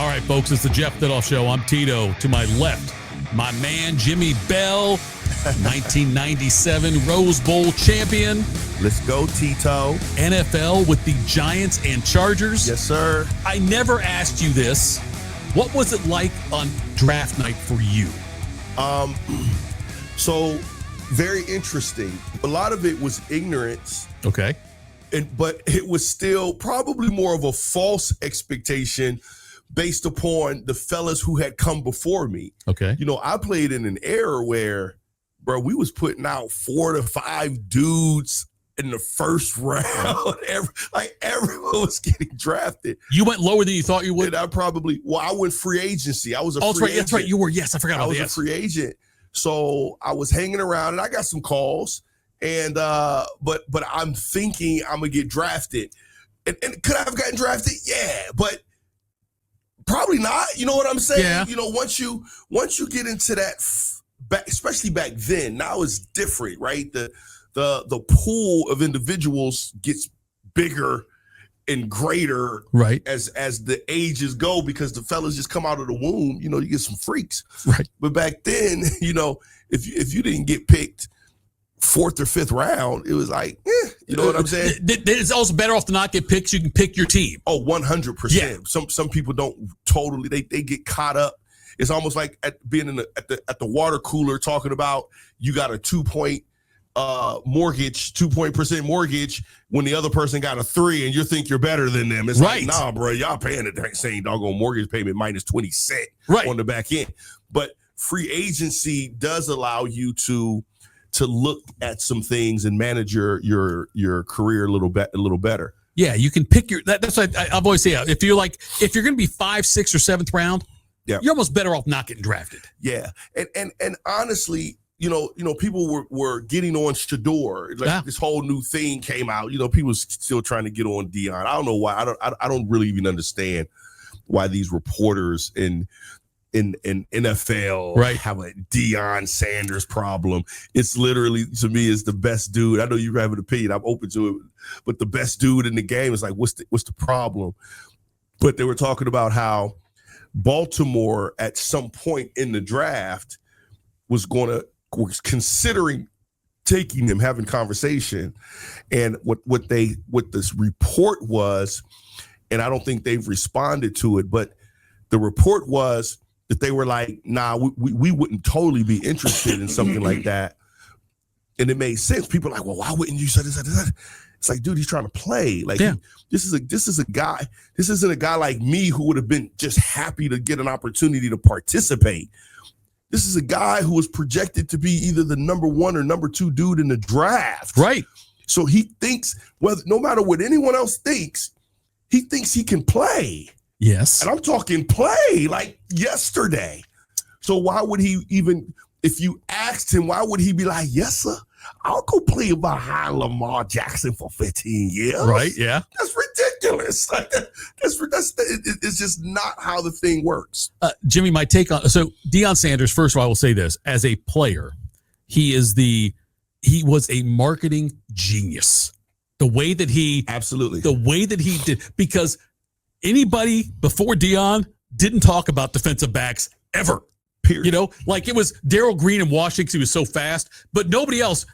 All right, folks, it's the Jeff Thitoff Show. I'm Tito. To my left, my man, Jimmie Bell, 1997 Rose Bowl champion. Let's go, Tito. NFL with the Giants and Chargers. Yes, sir. I never asked you this. What was it like on draft night for you? So very interesting. A lot of it was ignorance. Okay. But it was still probably more of a false expectation based upon the fellas who had come before me. Okay. You know, I played in an era where, bro, we was putting out 4 to 5 dudes in the first round. Everyone was getting drafted. You went lower than you thought you would? And I went free agency. I was a free agent. That's right. You were. Yes, I forgot about that. I was a free agent. So I was hanging around and I got some calls. And but I'm thinking I'm gonna get drafted, and could I have gotten drafted? Yeah, but probably not. You know what I'm saying? Yeah. You know, once you get into that, especially back then, now it's different, right? The pool of individuals gets bigger and greater, right, as the ages go, because the fellas just come out of the womb. You know, you get some freaks, right? But back then, you know, if you didn't get picked 4th or 5th round, it was like, you know what I'm saying? It's also better off to not get picked. So you can pick your team. Oh, 100%. Yeah. Some people don't totally. They get caught up. It's almost like being at the water cooler talking about you got a 2-point mortgage, 2% mortgage when the other person got a 3, and you think you're better than them. It's right. Like, nah, bro, y'all paying the same doggone mortgage payment minus 20 cents right on the back end. But free agency does allow you to look at some things and manage your career a little better. Yeah, you can pick your. That's what I've always said. If you're going to be 5th, 6th, or 7th round, yeah, you're almost better off not getting drafted. Yeah, and honestly, you know, people were getting on Shedeur. This whole new thing came out. You know, people still trying to get on Deion. I don't know why. I don't really even understand why these reporters in NFL have a Shedeur Sanders problem. It's literally, to me, is the best dude. I know you have an opinion. I'm open to it, but the best dude in the game is like, what's the problem? But they were talking about how Baltimore at some point in the draft was considering taking him, having conversation, and what this report was, and I don't think they've responded to it, but the report was that they were like, nah, we wouldn't totally be interested in something like that. And it made sense. People are like, well, why wouldn't you say this? It's like, dude, he's trying to play. Like, yeah. This isn't a guy like me who would have been just happy to get an opportunity to participate. This is a guy who was projected to be either the number 1 or number 2 dude in the draft. Right. So he thinks, no matter what anyone else thinks, he thinks he can play. Yes. And I'm talking play like yesterday. So why would he even, if you asked him, why would he be like, yes, sir, I'll go play behind Lamar Jackson for 15 years. Right, yeah. That's ridiculous. Like it's just not how the thing works. Jimmie, my take on, so Shedeur Sanders, first of all, I will say this, as a player, he was a marketing genius. The way that he did, because anybody before Deion didn't talk about defensive backs ever. Period. You know, like it was Darrell Green in Washington because he was so fast, but nobody else.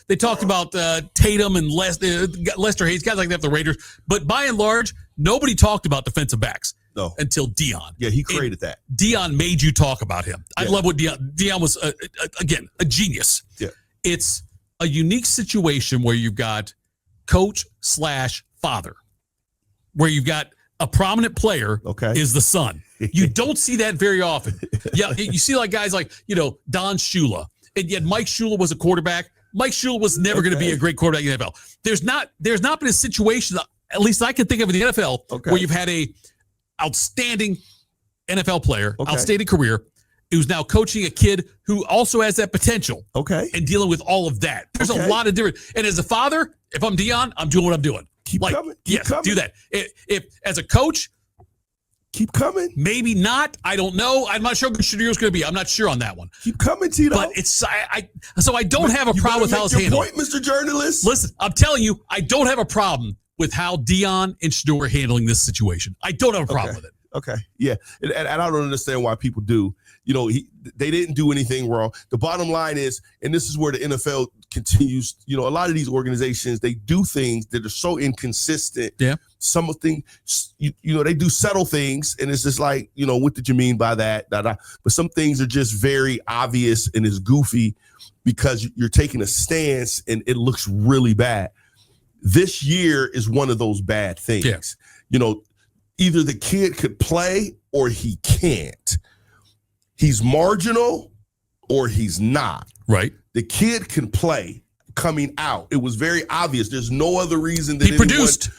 They talked about Tatum and Lester Hayes, guys like that, the Raiders. But by and large, nobody talked about defensive backs until Deion. Yeah, he created that. Deion made you talk about him. Yeah. I love what Deion was, again, a genius. Yeah. It's a unique situation where you've got coach/father, where you've got a prominent player is the son. You don't see that very often. Yeah, you see like guys like, Don Shula. And yet Mike Shula was a quarterback. Mike Shula was never going to be a great quarterback in the NFL. There's not been a situation, at least I can think of in the NFL, where you've had a outstanding NFL player, outstanding career, who's now coaching a kid who also has that potential. And dealing with all of that. There's a lot of different. And as a father, if I'm Deion, I'm doing what I'm doing. Keep coming. Do that. If as a coach, keep coming. Maybe not. I don't know. I'm not sure who Shedeur's going to be. I'm not sure on that one. Keep coming, Tito. But I don't have a problem with how it's handled. Point, Mr. Journalist. Listen, I'm telling you, I don't have a problem with how Deion and Shedeur are handling this situation. I don't have a problem with it. Okay. Yeah. And I don't understand why people do. You know, they didn't do anything wrong. The bottom line is, and this is where the NFL continues, you know, a lot of these organizations, they do things that are so inconsistent. Yeah. Some of things, you know, they do subtle things, and it's just like, you know, what did you mean by that? But some things are just very obvious and is goofy because you're taking a stance and it looks really bad. This year is one of those bad things. Yeah. You know, either the kid could play or he can't. He's marginal or he's not. Right. The kid can play coming out. It was very obvious. There's no other reason that he produced.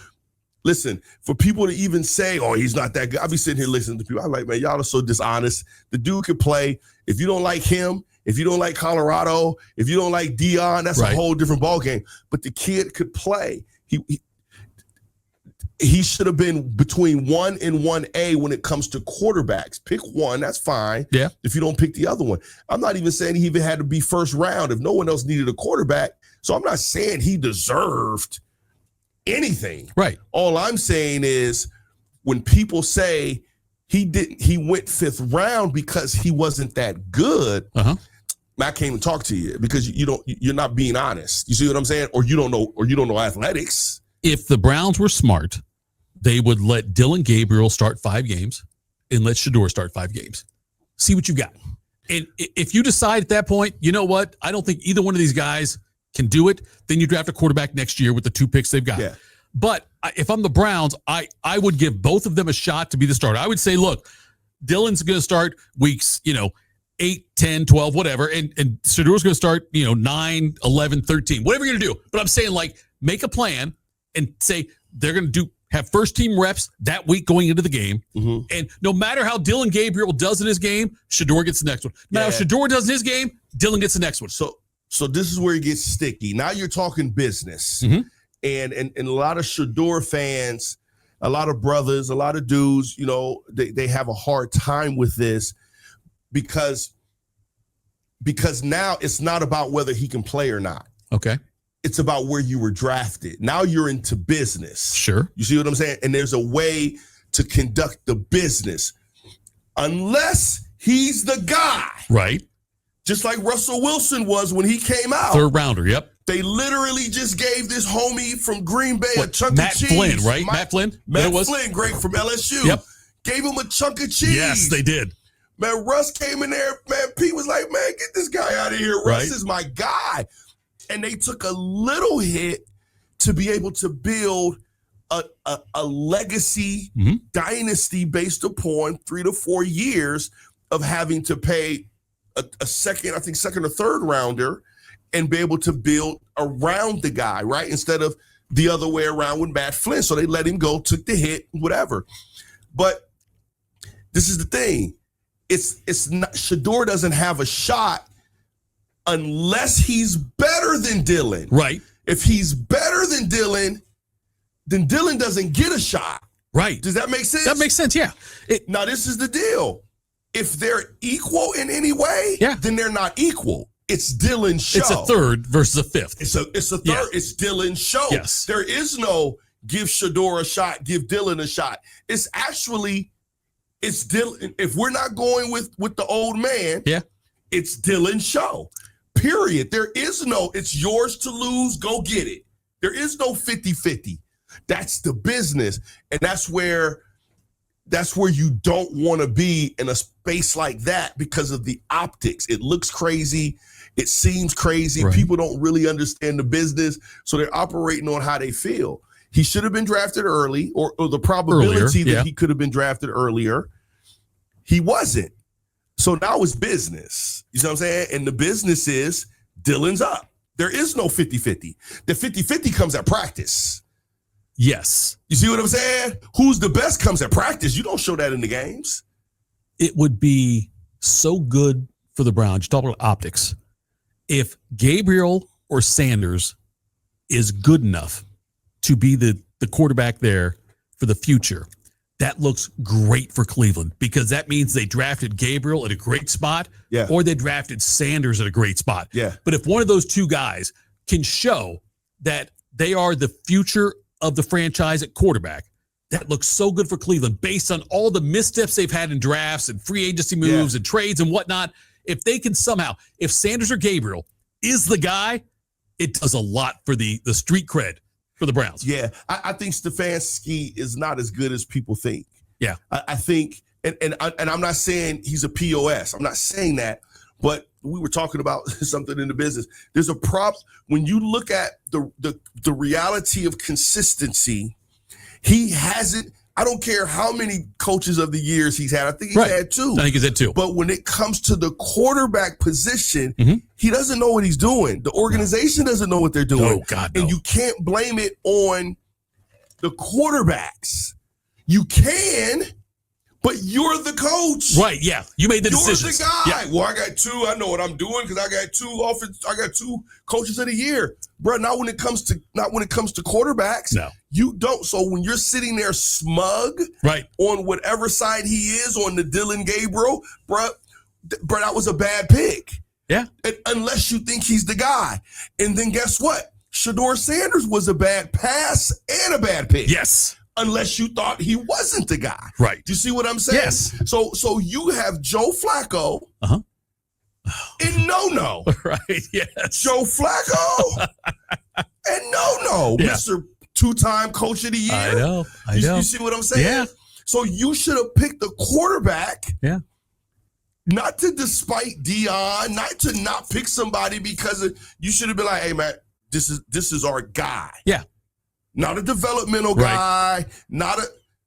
Listen, for people to even say, oh, he's not that good. I'll be sitting here listening to people. I'm like, man, y'all are so dishonest. The dude can play. If you don't like him, if you don't like Colorado, if you don't like Dion, that's a whole different ballgame. But the kid could play. He should have been between 1 and 1A when it comes to quarterbacks. Pick one, that's fine. Yeah. If you don't pick the other one. I'm not even saying he even had to be first round if no one else needed a quarterback. So I'm not saying he deserved anything. Right. All I'm saying is when people say he went fifth round because he wasn't that good, I can't even talk to you because you're not being honest. You see what I'm saying? Or you don't know athletics. If the Browns were smart, they would let Dillon Gabriel start 5 games and let Shedeur start 5 games. See what you got. And if you decide at that point, you know what, I don't think either one of these guys can do it, then you draft a quarterback next year with the 2 picks they've got. Yeah. But if I'm the Browns, I would give both of them a shot to be the starter. I would say, look, Dillon's going to start weeks, 8, 10, 12, whatever, and Shedeur's going to start, 9, 11, 13, whatever you're going to do. But I'm saying, like, make a plan and say they're going to have first team reps that week going into the game. Mm-hmm. And no matter how Dillon Gabriel does in his game, Shedeur gets the next one. No matter how Shedeur does in his game, Dillon gets the next one. So this is where it gets sticky. Now you're talking business. Mm-hmm. And a lot of Shedeur fans, a lot of brothers, a lot of dudes, they have a hard time with this because now it's not about whether he can play or not. Okay. It's about where you were drafted. Now you're into business. Sure. You see what I'm saying? And there's a way to conduct the business. Unless he's the guy. Right. Just like Russell Wilson was when he came out. 3rd rounder, yep. They literally just gave this homie from Green Bay a chunk Matt of cheese. Flynn, right? Matt Flynn? Matt Flynn, great from LSU. Yep. Gave him a chunk of cheese. Yes, they did. Man, Russ came in there. Man, Pete was like, man, get this guy out of here. Russ is my guy. And they took a little hit to be able to build a legacy dynasty based upon 3 to 4 years of having to pay a second or 3rd rounder and be able to build around the guy, right? Instead of the other way around with Matt Flynn. So they let him go, took the hit, whatever. But this is the thing. It's not, Shedeur doesn't have a shot unless he's better than Dillon. Right. If he's better than Dillon, then Dillon doesn't get a shot. Right. Does that make sense? That makes sense, yeah. Now, this is the deal. If they're equal in any way, then they're not equal. It's Dillon's show. It's a 3rd versus a 5th. It's a 3rd. Yeah. It's Dillon's show. Yes. There is no give Shedeur a shot, give Dillon a shot. It's Dillon. If we're not going with the old man, it's Dillon's show. Period. There is no, it's yours to lose, go get it. There is no 50-50. That's the business. And that's where you don't want to be in a space like that because of the optics. It looks crazy. It seems crazy. Right. People don't really understand the business. So they're operating on how they feel. He should have been drafted early or the probability that he could have been drafted earlier. He wasn't. So now it's business. You know what I'm saying? And the business is Dillon's up. There is no 50-50. The 50-50 comes at practice. Yes. You see what I'm saying? Who's the best comes at practice. You don't show that in the games. It would be so good for the Browns. You talk about optics. If Gabriel or Sanders is good enough to be the quarterback there for the future, that looks great for Cleveland because that means they drafted Gabriel at a great spot or they drafted Sanders at a great spot. Yeah. But if one of those two guys can show that they are the future of the franchise at quarterback, that looks so good for Cleveland based on all the missteps they've had in drafts and free agency moves and trades and whatnot. If they can somehow, if Sanders or Gabriel is the guy, it does a lot for the street cred for the Browns. Yeah, I think Stefanski is not as good as people think. Yeah. I think, and I'm not saying he's a POS. I'm not saying that, but we were talking about something in the business. There's a prop when you look at the reality of consistency. He hasn't. I don't care how many coaches of the years he's had. I think he's had 2. I think he's had 2. But when it comes to the quarterback position, he doesn't know what he's doing. The organization doesn't know what they're doing. Oh, God, no. And you can't blame it on the quarterbacks. You can, but you're the coach. Right, yeah. You made the decision. You're the guy. Yeah. Well, I got 2. I know what I'm doing because I got 2 coaches of the year. Bro, not when it comes to quarterbacks. No. You don't. So when you're sitting there smug on whatever side he is on the Dylan Gabriel, bro, that was a bad pick. Yeah. Unless you think he's the guy. And then guess what? Shedeur Sanders was a bad pass and a bad pick. Yes. Unless you thought he wasn't the guy. Right. Do you see what I'm saying? Yes. So you have Joe Flacco and no. Right, yes. Joe Flacco and no. Yeah. Mr. 2-time coach of the year. I know. You see what I'm saying? Yeah. So you should have picked the quarterback. Yeah. Not to despite Dion, not to not pick somebody because you should have been like, hey man, this is our guy. Yeah. Not a developmental guy,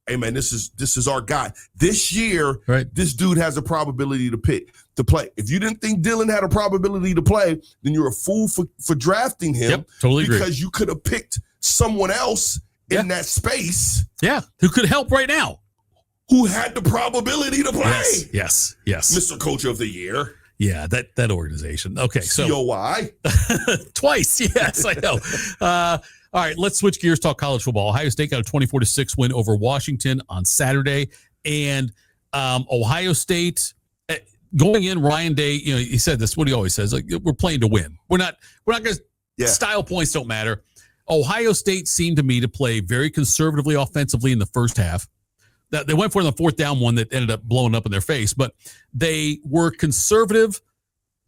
hey man, this is our guy. This year, this dude has a probability to play. If you didn't think Dylan had a probability to play, then you're a fool for drafting him. Yep, totally agree. Because you could have picked someone else in that space. Yeah, who could help right now. Who had the probability to play. Yes. Mr. Coach of the Year. Yeah, that organization. Okay, so COI. Twice, yes, I know. All right, let's switch gears, talk college football. Ohio State got a 24-6 win over Washington on Saturday. And Ohio State, going in, Ryan Day, he said this, what he always says, like, we're playing to win. We're not going to, style points don't matter. Ohio State seemed to me to play very conservatively offensively in the first half. They went for the 4th down one that ended up blowing up in their face, but they were conservative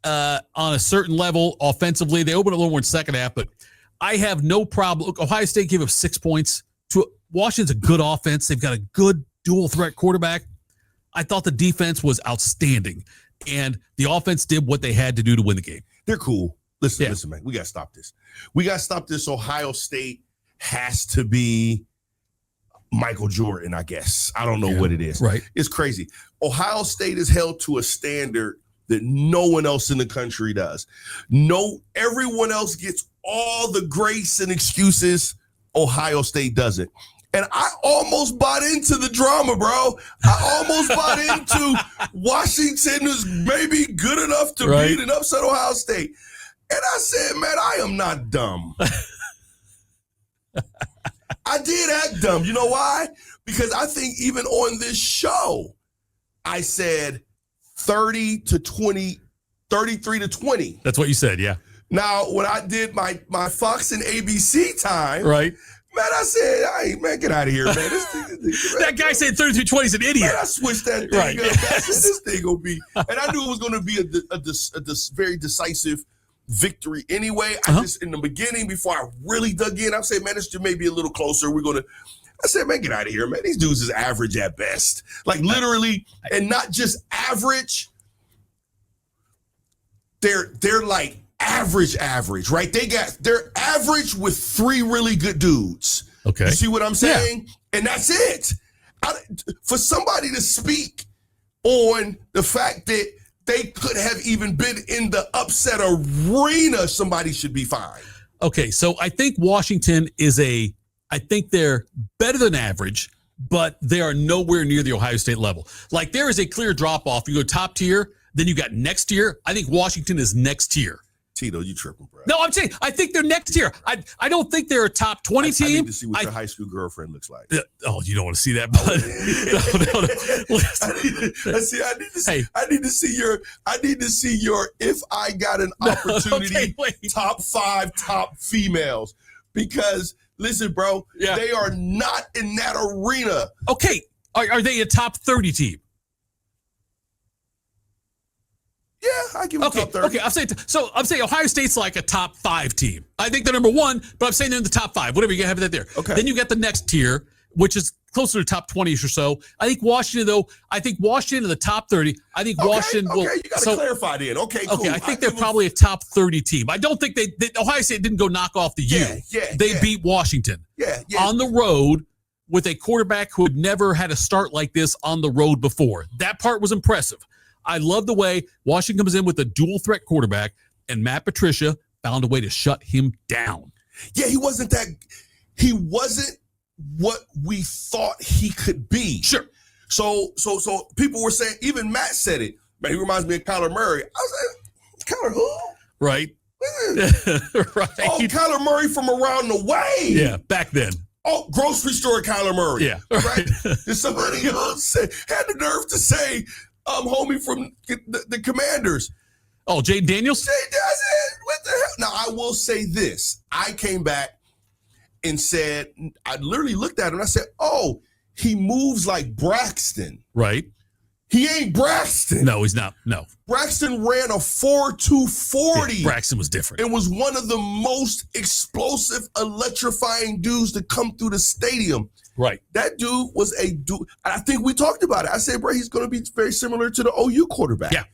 on a certain level offensively. They opened a little more in the second half, but I have no problem. Look, Ohio State gave up 6 points to Washington's a good offense. They've got a good dual threat quarterback. I thought the defense was outstanding, and the offense did what they had to do to win the game. They're cool. Listen, man, we got to stop this. Ohio State has to be Michael Jordan, I guess. I don't know what it is. Right. It's crazy. Ohio State is held to a standard that no one else in the country does. Everyone else gets all the grace and excuses. Ohio State doesn't. And I almost bought into the drama, bro. I almost bought into Washington is maybe good enough to beat and upset Ohio State. And I said, man, I am not dumb. I did act dumb. You know why? Because I think even on this show, I said 33 to 20. That's what you said, yeah. Now, when I did my Fox and ABC time, right, man, I said, hey, man, get out of here, man. That guy said 33-20 is an idiot. Man, I switched that thing up. Yes. I said, this thing going to be, and I knew it was going to be a very decisive victory anyway. I just, in the beginning, before I really dug in, I said, man, this may be a little closer. I said, man, get out of here, man. These dudes is average at best. Like literally, and not just average. They're like average, right? They're average with 3 really good dudes. Okay. You see what I'm saying? Yeah. And that's it. For somebody to speak on the fact that they could have even been in the upset arena, somebody should be fine. Okay, so I think Washington I think they're better than average, but they are nowhere near the Ohio State level. Like there is a clear drop off. You go top tier, then you got next tier. I think Washington is next tier. Tito, you tripping, bro. No, I'm saying I think they're next tier. I don't think they're a top 20 team. I need to see what your high school girlfriend looks like. You don't want to see that, bud. No. I need to see your if I got an opportunity top 5 top females. Because Listen, bro, they are not in that arena. Okay, are they a top 30 team? Yeah, I give them top 30. Okay, I'm saying Ohio State's like a top 5 team. I think they're number 1, but I'm saying they're in the top 5. Whatever, you have that there. Okay. Then you got the next tier, which is closer to top 20ish or so. I think Washington, though, in the top 30. I think Washington will. Okay, you got to clarify then. Okay, cool. Okay, I think they're probably a top 30 team. I don't think Ohio State didn't go knock off the U. They beat Washington. On the road with a quarterback who had never had a start like this on the road before. That part was impressive. I love the way Washington comes in with a dual threat quarterback, and Matt Patricia found a way to shut him down. Yeah, he wasn't what we thought he could be. Sure. So people were saying, even Matt said it. Man, he reminds me of Kyler Murray. I was like, Kyler who? Right. Right. Oh, Kyler Murray from around the way. Yeah, back then. Oh, grocery store Kyler Murray. Yeah. Right. And somebody else had the nerve to say, homie from the Commanders. Oh, Jaden Daniels? What the hell? Now, I will say this. I came back and said, I literally looked at him and I said, oh, he moves like Braxton. Right. He ain't Braxton. No, he's not. No. Braxton ran a 4.240. Yeah, Braxton was different. It was one of the most explosive, electrifying dudes to come through the stadium. Right. That dude was a dude. I think we talked about it. I said, bro, he's going to be very similar to the OU quarterback. Yeah.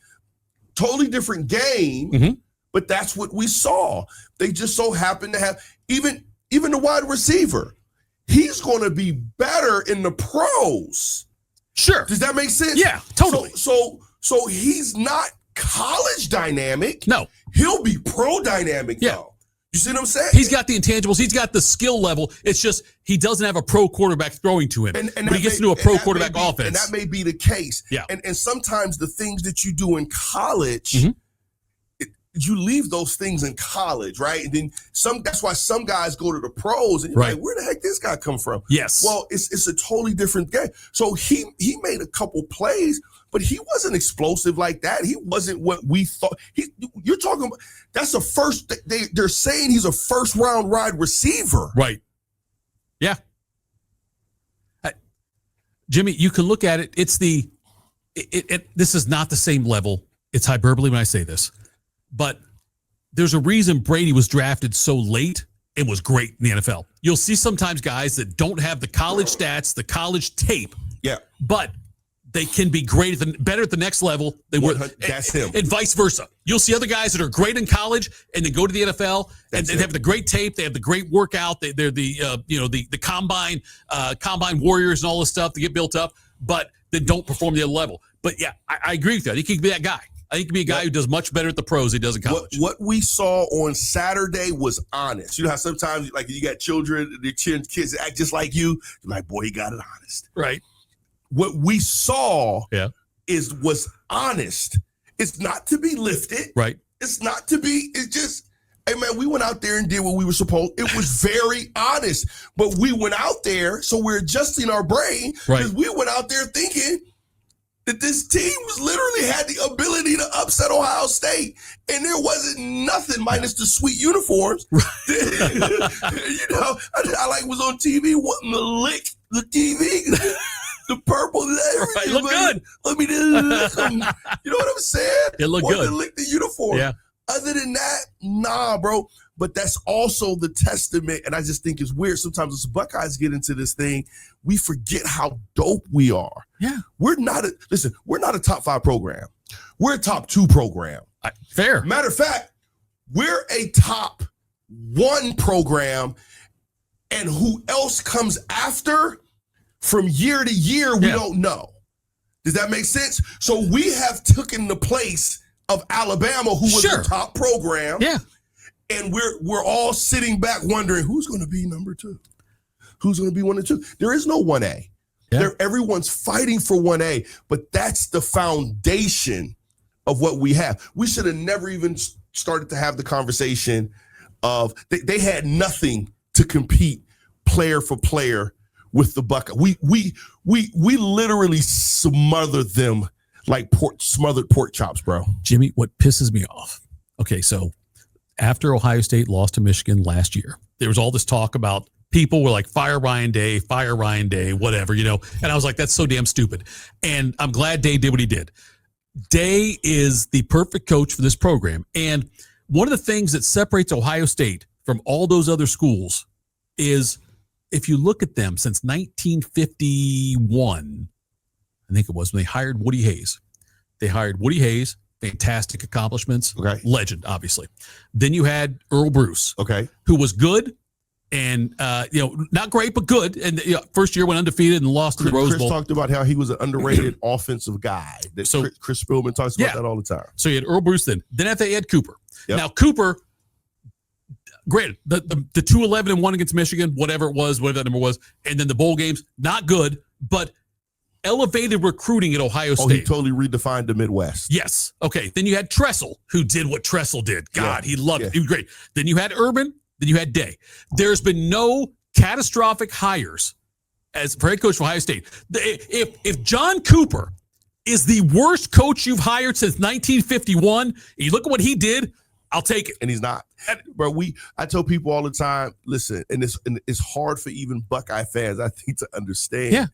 Totally different game, but that's what we saw. They just so happened to have, even the wide receiver, he's going to be better in the pros. Sure. Does that make sense? Yeah, totally. So he's not college dynamic. No. He'll be pro dynamic, though. You see what I'm saying? He's got the intangibles. He's got the skill level. It's just he doesn't have a pro quarterback throwing to him. But he gets into a pro quarterback offense. And that may be the case. Yeah. And sometimes the things that you do in college, you leave those things in college, right? And then that's why some guys go to the pros and you're like, where the heck this guy come from? Yes. Well, it's a totally different game. So he made a couple plays, but he wasn't explosive like that. He wasn't what we thought. You're talking about, that's a first, they're saying he's a first round wide receiver. Right. Yeah. Jimmie, you can look at it. It's this is not the same level. It's hyperbole when I say this. But there's a reason Brady was drafted so late and was great in the NFL. You'll see sometimes guys that don't have the college stats, the college tape. Yeah. But they can be better at the next level. That's him. And vice versa. You'll see other guys that are great in college and then go to the NFL and they have the great tape. They have the great workout. They're the combine warriors and all this stuff to get built up, but they don't perform the other level. But yeah, I agree with that. He can be that guy. I think he can be a guy who does much better at the pros than he does in college. What we saw on Saturday was honest. You know how sometimes like you got children, their kids act just like you. You're like, boy, he got it honest. Right. What we saw was honest. It's not to be lifted. Right. It's not to be, it's just, hey man, we went out there and did what we were supposed. It was very honest. But we went out there, so we're adjusting our brain. Because we went out there thinking that this team was literally had the ability to upset Ohio State. And there wasn't nothing minus the sweet uniforms. You know, I like was on TV wanting to lick the TV. The purple, right, look good. Let me do, you know what I'm saying? It looked good. To lick the uniform. Yeah. Other than that, nah, bro. But that's also the testament, and I just think it's weird. Sometimes as Buckeyes get into this thing, we forget how dope we are. Yeah. We're not a top 5 program. We're a top 2 program. Fair. Matter of fact, we're a top 1 program, and who else comes after from year to year, we don't know. Does that make sense? So we have taken the place of Alabama, who was a top program. Yeah. And we're all sitting back wondering who's going to be number 2? Who's going to be 1 and 2? There is no 1A. Yeah. Everyone's fighting for 1A, but that's the foundation of what we have. We should have never even started to have the conversation of they had nothing to compete player for player with the Buckeyes. We literally smothered them like smothered pork chops, bro. Jimmie, what pisses me off. Okay, so after Ohio State lost to Michigan last year, there was all this talk about people were like, fire Ryan Day, whatever, you know. And I was like, that's so damn stupid. And I'm glad Day did what he did. Day is the perfect coach for this program. And one of the things that separates Ohio State from all those other schools is if you look at them since 1951, I think it was when they hired Woody Hayes. They hired Woody Hayes, fantastic accomplishments, legend, obviously. Then you had Earl Bruce, who was good and, not great, but good. And first year went undefeated and lost to the Rose Bowl. Chris talked about how he was an underrated offensive guy. Chris Spillman talks about that all the time. So you had Earl Bruce then. Then after they had Cooper. Yep. Now, Cooper, granted, the 2-11-1 against Michigan, whatever that number was, and then the bowl games, not good, but elevated recruiting at Ohio State. Oh, he totally redefined the Midwest. Yes. Okay. Then you had Tressel, who did what Tressel did. God, he loved it. He was great. Then you had Urban. Then you had Day. There's been no catastrophic hires as for head coach for Ohio State. If John Cooper is the worst coach you've hired since 1951, and you look at what he did, I'll take it. And he's not. Bro, I tell people all the time, listen, and it's hard for even Buckeye fans, I think, to understand. Yeah.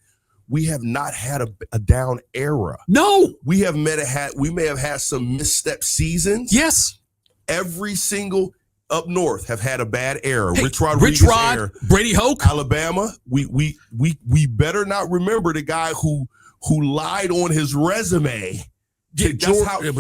We have not had a down era. No. We may have had some misstep seasons. Yes. Every single up north have had a bad era. Hey, Rich Rodriguez era. Brady Hoke. Alabama. We better not remember the guy who lied on his resume. With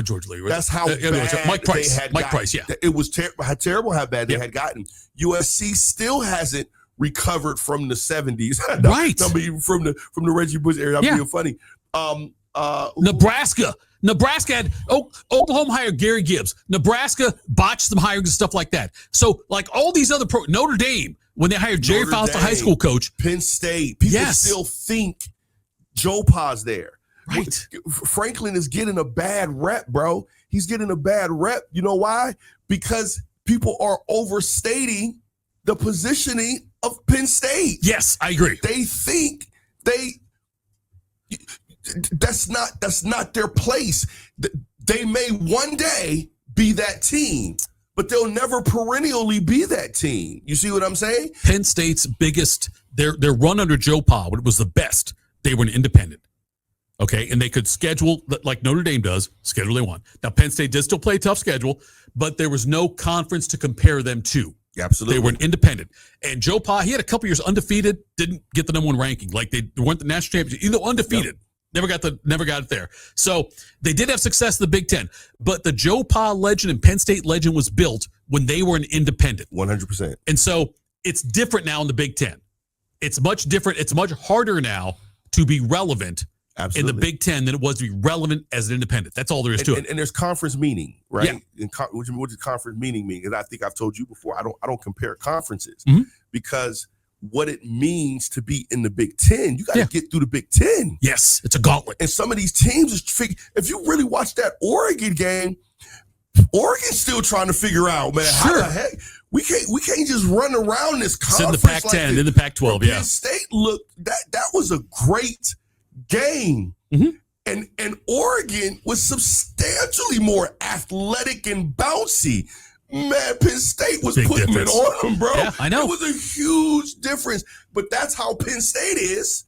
George Lee. Right? That's how bad Mike Price. they had Mike gotten. Price, yeah. It was terrible how bad they had gotten. USC still hasn't recovered from the 70s. Right. I mean, from the Reggie Bush era. I'm being funny. Nebraska had Oklahoma hired Gary Gibbs. Nebraska botched some hirings and stuff like that. So, like all these other Notre Dame, when they hired Jerry Fausto, high school coach. Penn State. People still think Joe Pa's there. Right. Franklin is getting a bad rep, bro. He's getting a bad rep. You know why? Because people are overstating the positioning of Penn State. Yes, I agree. They think that's not their place. They may one day be that team, but they'll never perennially be that team. You see what I'm saying? Penn State's biggest, their run under Joe Pa, when it was the best, they were an independent. Okay, and they could schedule, like Notre Dame does, schedule they want. Now, Penn State did still play a tough schedule, but there was no conference to compare them to. Absolutely. They were an independent. And Joe Pa, he had a couple years undefeated, didn't get the number one ranking. Like they weren't the national championship, either undefeated. Yep. Never got it there. So they did have success in the Big Ten, but the Joe Pa legend and Penn State legend was built when they were an independent. 100%. And so it's different now in the Big Ten. It's much different. It's much harder now to be relevant in the Big Ten than it was to be relevant as an independent. That's all there is to it. And there's conference meaning, right? Yeah. What does conference meaning mean? And I think I've told you before, I don't compare conferences because what it means to be in the Big Ten, you got to get through the Big Ten. Yes, it's a gauntlet. And some of these teams, if you really watch that Oregon game, Oregon's still trying to figure out, man, how the heck we can't just run around this conference. It's in the Pac-10, in the Pac-12, Penn State looked that was a great game. And Oregon was substantially more athletic and bouncy. Man, Penn State was putting it on them, bro. Yeah, I know. It was a huge difference. But that's how Penn State is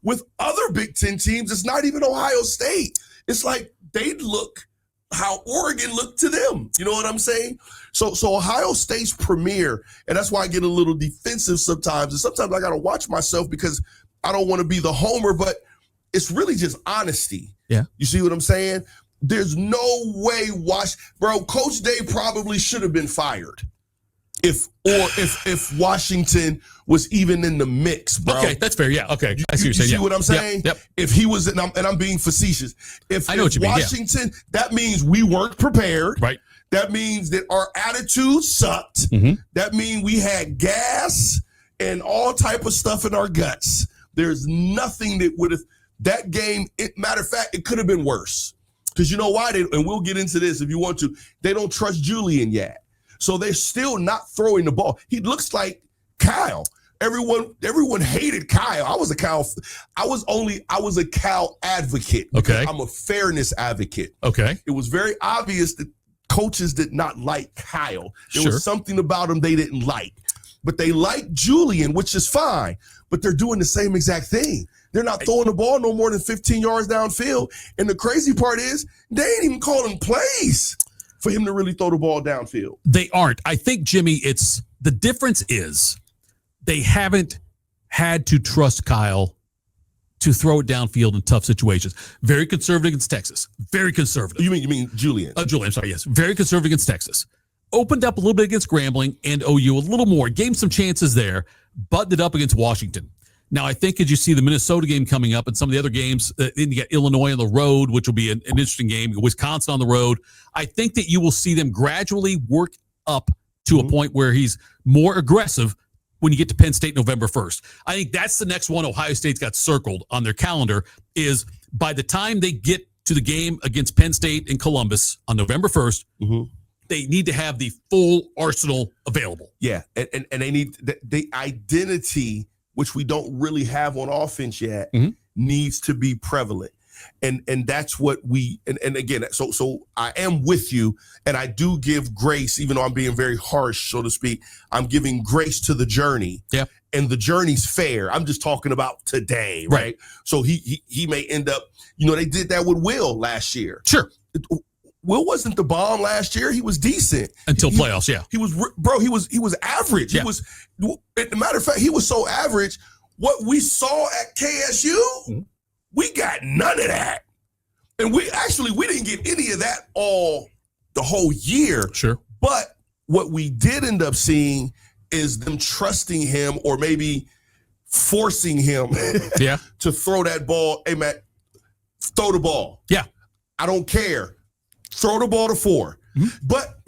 with other Big Ten teams. It's not even Ohio State. It's like they look how Oregon looked to them. You know what I'm saying? So Ohio State's premier, and that's why I get a little defensive sometimes. And sometimes I got to watch myself because I don't want to be the homer, but it's really just honesty. Yeah. You see what I'm saying? There's no way bro, Coach Day probably should have been fired if Washington was even in the mix, bro. Okay, that's fair. Yeah, okay. I see what you're saying. You see what I'm saying? Yep. If he was, and I'm being facetious. I know what you mean. Washington, that means we weren't prepared. Right. That means that our attitude sucked. That means we had gas and all type of stuff in our guts. There's nothing that would have, that game, matter of fact, it could have been worse. Because you know why? And we'll get into this if you want to. They don't trust Julian yet. So they're still not throwing the ball. He looks like Kyle. Everyone hated Kyle. I was a Kyle advocate. Okay. I'm a fairness advocate. Okay. It was very obvious that coaches did not like Kyle. There was something about him they didn't like. but they like Julian, which is fine, but they're doing the same exact thing. They're not throwing the ball no more than 15 yards downfield. And the crazy part is they ain't even calling plays for him to really throw the ball downfield. They aren't. I think, Jimmy, the difference is they haven't had to trust Kyle to throw it downfield in tough situations. Very conservative against Texas. Very conservative. You mean Julian? Julian, I'm sorry, yes. Very conservative against Texas. Opened up a little bit against Grambling and OU a little more. Gave him some chances there. Buttoned it up against Washington. Now, I think as you see the Minnesota game coming up and some of the other games, then you got Illinois on the road, which will be an interesting game, Wisconsin on the road. I think that you will see them gradually work up to a point where he's more aggressive when you get to Penn State November 1st. I think that's the next one Ohio State's got circled on their calendar is by the time they get to the game against Penn State in Columbus on November 1st, they need to have the full arsenal available. Yeah, and they need the identity, which we don't really have on offense yet, needs to be prevalent. And that's what we and again, so I am with you, and I do give grace, even though I'm being very harsh, so to speak. I'm giving grace to the journey. Yeah. And the journey's fair. I'm just talking about today, right? So he may end up, they did that with Will last year. Sure. Will wasn't the bomb last year. He was decent until playoffs. Yeah, he was, bro. He was average. Yeah. He was, as a matter of fact, he was so average. What we saw at KSU, we got none of that, and we didn't get any of that the whole year. Sure, but what we did end up seeing is them trusting him, or maybe forcing him, to throw that ball. Hey, man, throw the ball. Yeah, I don't care. Throw the ball to 4, but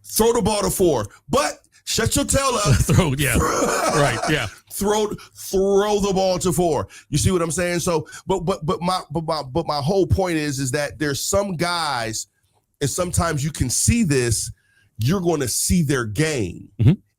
throw the ball to 4, but shut your tail up. Throw the ball to 4. You see what I'm saying? So, but my whole point is that there's some guys, and sometimes you can see this. You're going to see their game.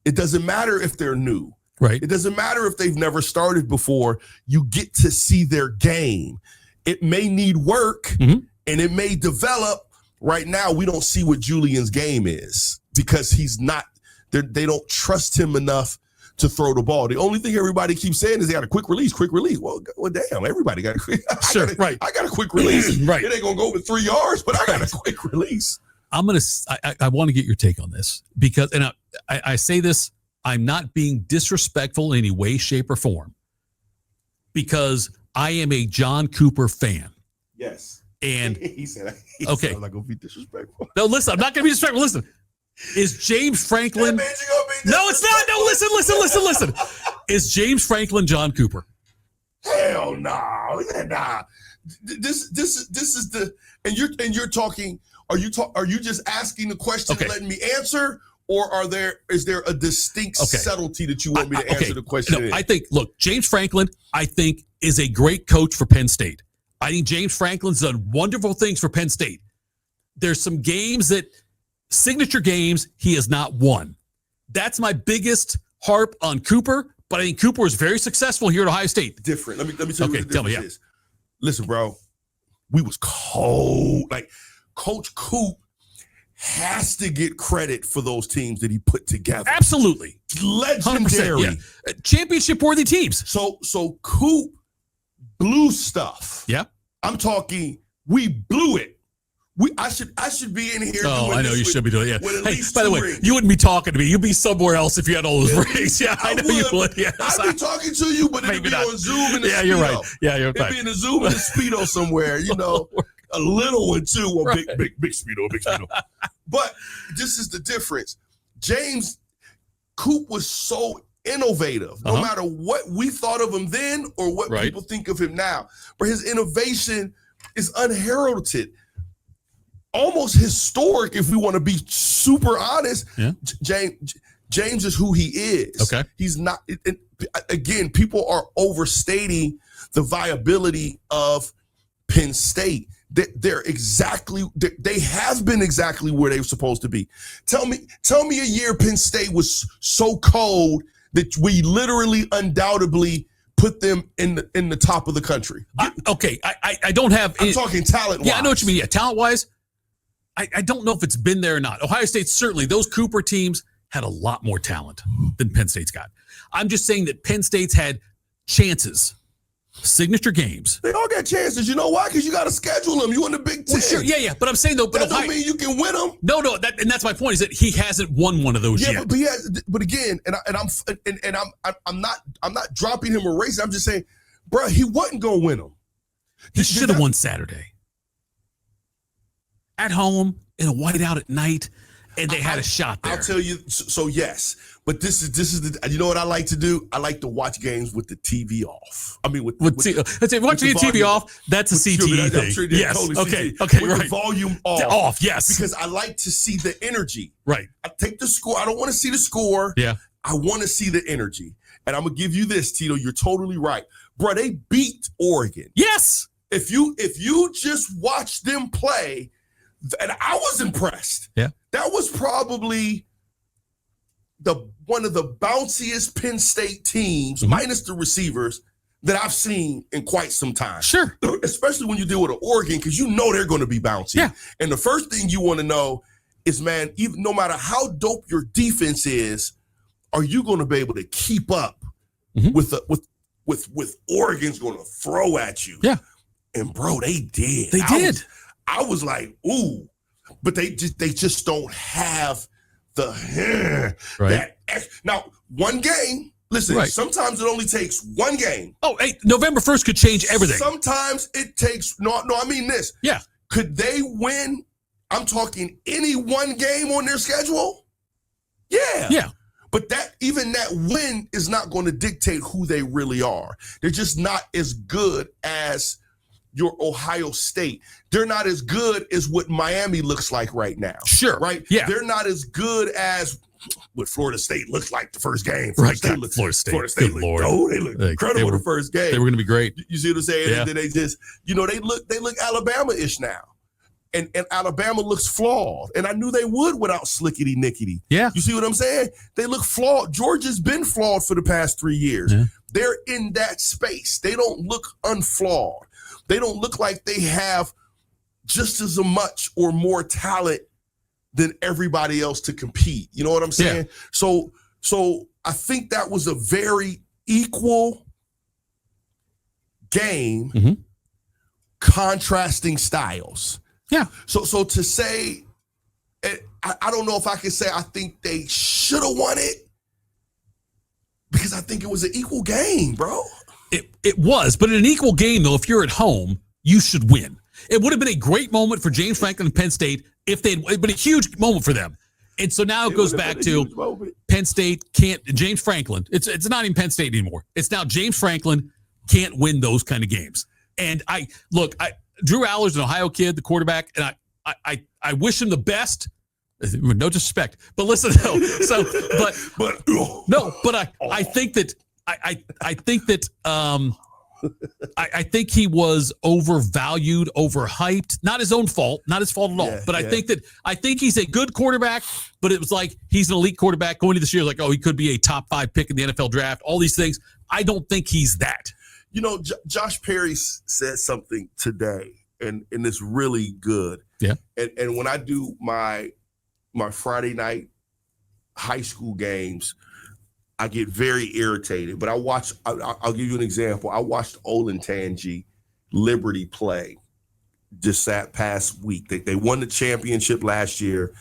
It doesn't matter if they're new. Right. It doesn't matter if they've never started before. You get to see their game. It may need work, and it may develop. Right now, we don't see what Julian's game is because he's not. They don't trust him enough to throw the ball. The only thing everybody keeps saying is they got a quick release. Well, damn, everybody got a quick. I got a quick release. Right. It ain't gonna go over 3 yards, but I got a quick release. I want to get your take on this because, and I say this, I'm not being disrespectful in any way, shape, or form, because I am a John Cooper fan. Yes. And he said, okay, I'm not going to be disrespectful. No, listen, I'm not going to be disrespectful. Listen, is James Franklin? That means you're gonna be no, it's not. No, listen. Is James Franklin John Cooper? Hell no. Nah. This is the, and you're talking. Are you just asking the question and letting me answer? Or is there a distinct subtlety that you want me to answer the question? No, I think, look, James Franklin, I think, is a great coach for Penn State. I think James Franklin's done wonderful things for Penn State. There's some signature games, he has not won. That's my biggest harp on Cooper, but I think Cooper was very successful here at Ohio State. Different. Let me tell you what the difference is. Listen, bro, we was cold. Like, Coach Coop has to get credit for those teams that he put together. Absolutely. Legendary. Yeah. Championship-worthy teams. So Coop blew stuff. Yeah. I'm talking, we blew it. I should be in here. Oh, I know you should be doing it. Yeah. Hey, by the way, you wouldn't be talking to me. You'd be somewhere else if you had all those rings. Yeah, I know you would. Yes. I'd be talking to you, but it'd be on Zoom and yeah, you're right. Yeah, you're right. It'd be in a Zoom and a Speedo somewhere, a little one too. Well, right. big Speedo. But this is the difference. James Coop was so innovative, no matter what we thought of him then or what people think of him now. But his innovation is unheralded, almost historic, if we want to be super honest. Yeah. James is who he is. Okay. He's not, again, people are overstating the viability of Penn State. They have been exactly where they were supposed to be. Tell me a year Penn State was so cold that we literally undoubtedly put them in the top of the country. I don't have. I'm talking talent-wise. Yeah, I know what you mean. Yeah, talent-wise, I don't know if it's been there or not. Ohio State, certainly, those Cooper teams had a lot more talent than Penn State's got. I'm just saying that Penn State's had chances, signature games. They all got chances. You know why? Because you got to schedule them. You in the Big Ten. Well, sure, yeah. But I'm saying though, that don't mean you can win them. No, and that's my point. Is that he hasn't won one of those yet. But again, I'm not dropping him or racing. I'm just saying, bro, he wasn't gonna win them. He should have won Saturday at home in a whiteout at night. And they had a shot there. I'll tell you. So yes, but this is the. You know what I like to do? I like to watch games with the TV off. I mean, watching the TV off. That's a CTE thing. Sure yes. Totally okay. CTE. Okay. With Right. The volume off. Off. Yes. Because I like to see the energy. Right. I take the score. I don't want to see the score. Yeah. I want to see the energy. And I'm gonna give you this, Tito. You're totally right, bro. They beat Oregon. Yes. If you just watch them play, and I was impressed. Yeah. That was probably one of the bounciest Penn State teams, minus the receivers, that I've seen in quite some time. Sure. Especially when you deal with an Oregon, because you know they're going to be bouncy. Yeah. And the first thing you want to know is, man, even no matter how dope your defense is, are you going to be able to keep up with Oregon's going to throw at you? Yeah. And bro, they did. They did. I was like, ooh. But they just don't have the right. Now, one game. Listen, right. Sometimes it only takes one game. Oh, hey, November 1st could change everything. Sometimes it takes I mean this. Yeah. Could they win? I'm talking any one game on their schedule? Yeah. Yeah. But that win is not going to dictate who they really are. They're just not as good as your Ohio State. They're not as good as what Miami looks like right now. Sure. Right? Yeah. They're not as good as what Florida State looks like the first game. Florida State Good Lord. They look incredible the first game. They were going to be great. You see what I'm saying? Yeah. And then they just, they look Alabama-ish now. And Alabama looks flawed. And I knew they would without Slickety Nickety. Yeah. You see what I'm saying? They look flawed. Georgia's been flawed for the past 3 years. Yeah. They're in that space. They don't look unflawed. They don't look like they have just as much or more talent than everybody else to compete. You know what I'm saying? Yeah. So I think that was a very equal game, contrasting styles. Yeah. So to say, I don't know if I can say I think they should have won it, because I think it was an equal game, bro. It was, but in an equal game, though, if you're at home, you should win. It would have been a great moment for James Franklin and Penn State if they'd been a huge moment for them. And so now it goes back to Penn State can't, James Franklin, it's not even Penn State anymore. It's now James Franklin can't win those kind of games. And Drew Aller's an Ohio kid, the quarterback, and I wish him the best. No disrespect, but listen though. I think that I think he was overvalued, overhyped. Not his own fault, not his fault at all. But I think he's a good quarterback. But it was like he's an elite quarterback going into this year. Like, oh, he could be a top 5 pick in the NFL draft. All these things. I don't think he's that. Josh Perry said something today, and it's really good. Yeah. And when I do my Friday night high school games, I get very irritated. But I'll give you an example. I watched Olentangy Liberty play just that past week. They won the championship last year.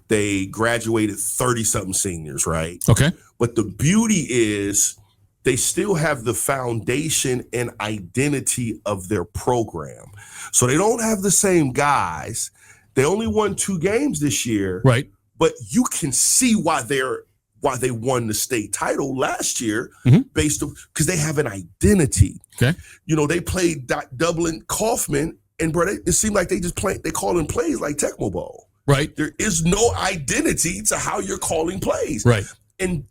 They graduated 30-something seniors, right? Okay. But the beauty is they still have the foundation and identity of their program. So they don't have the same guys. They only won 2 games this year. Right. But you can see why they won the state title last year, based on, because they have an identity. Okay. They played Dublin Kaufman, and bro, it seemed like they calling plays like Tecmo Bowl. Right. There is no identity to how you're calling plays. Right. And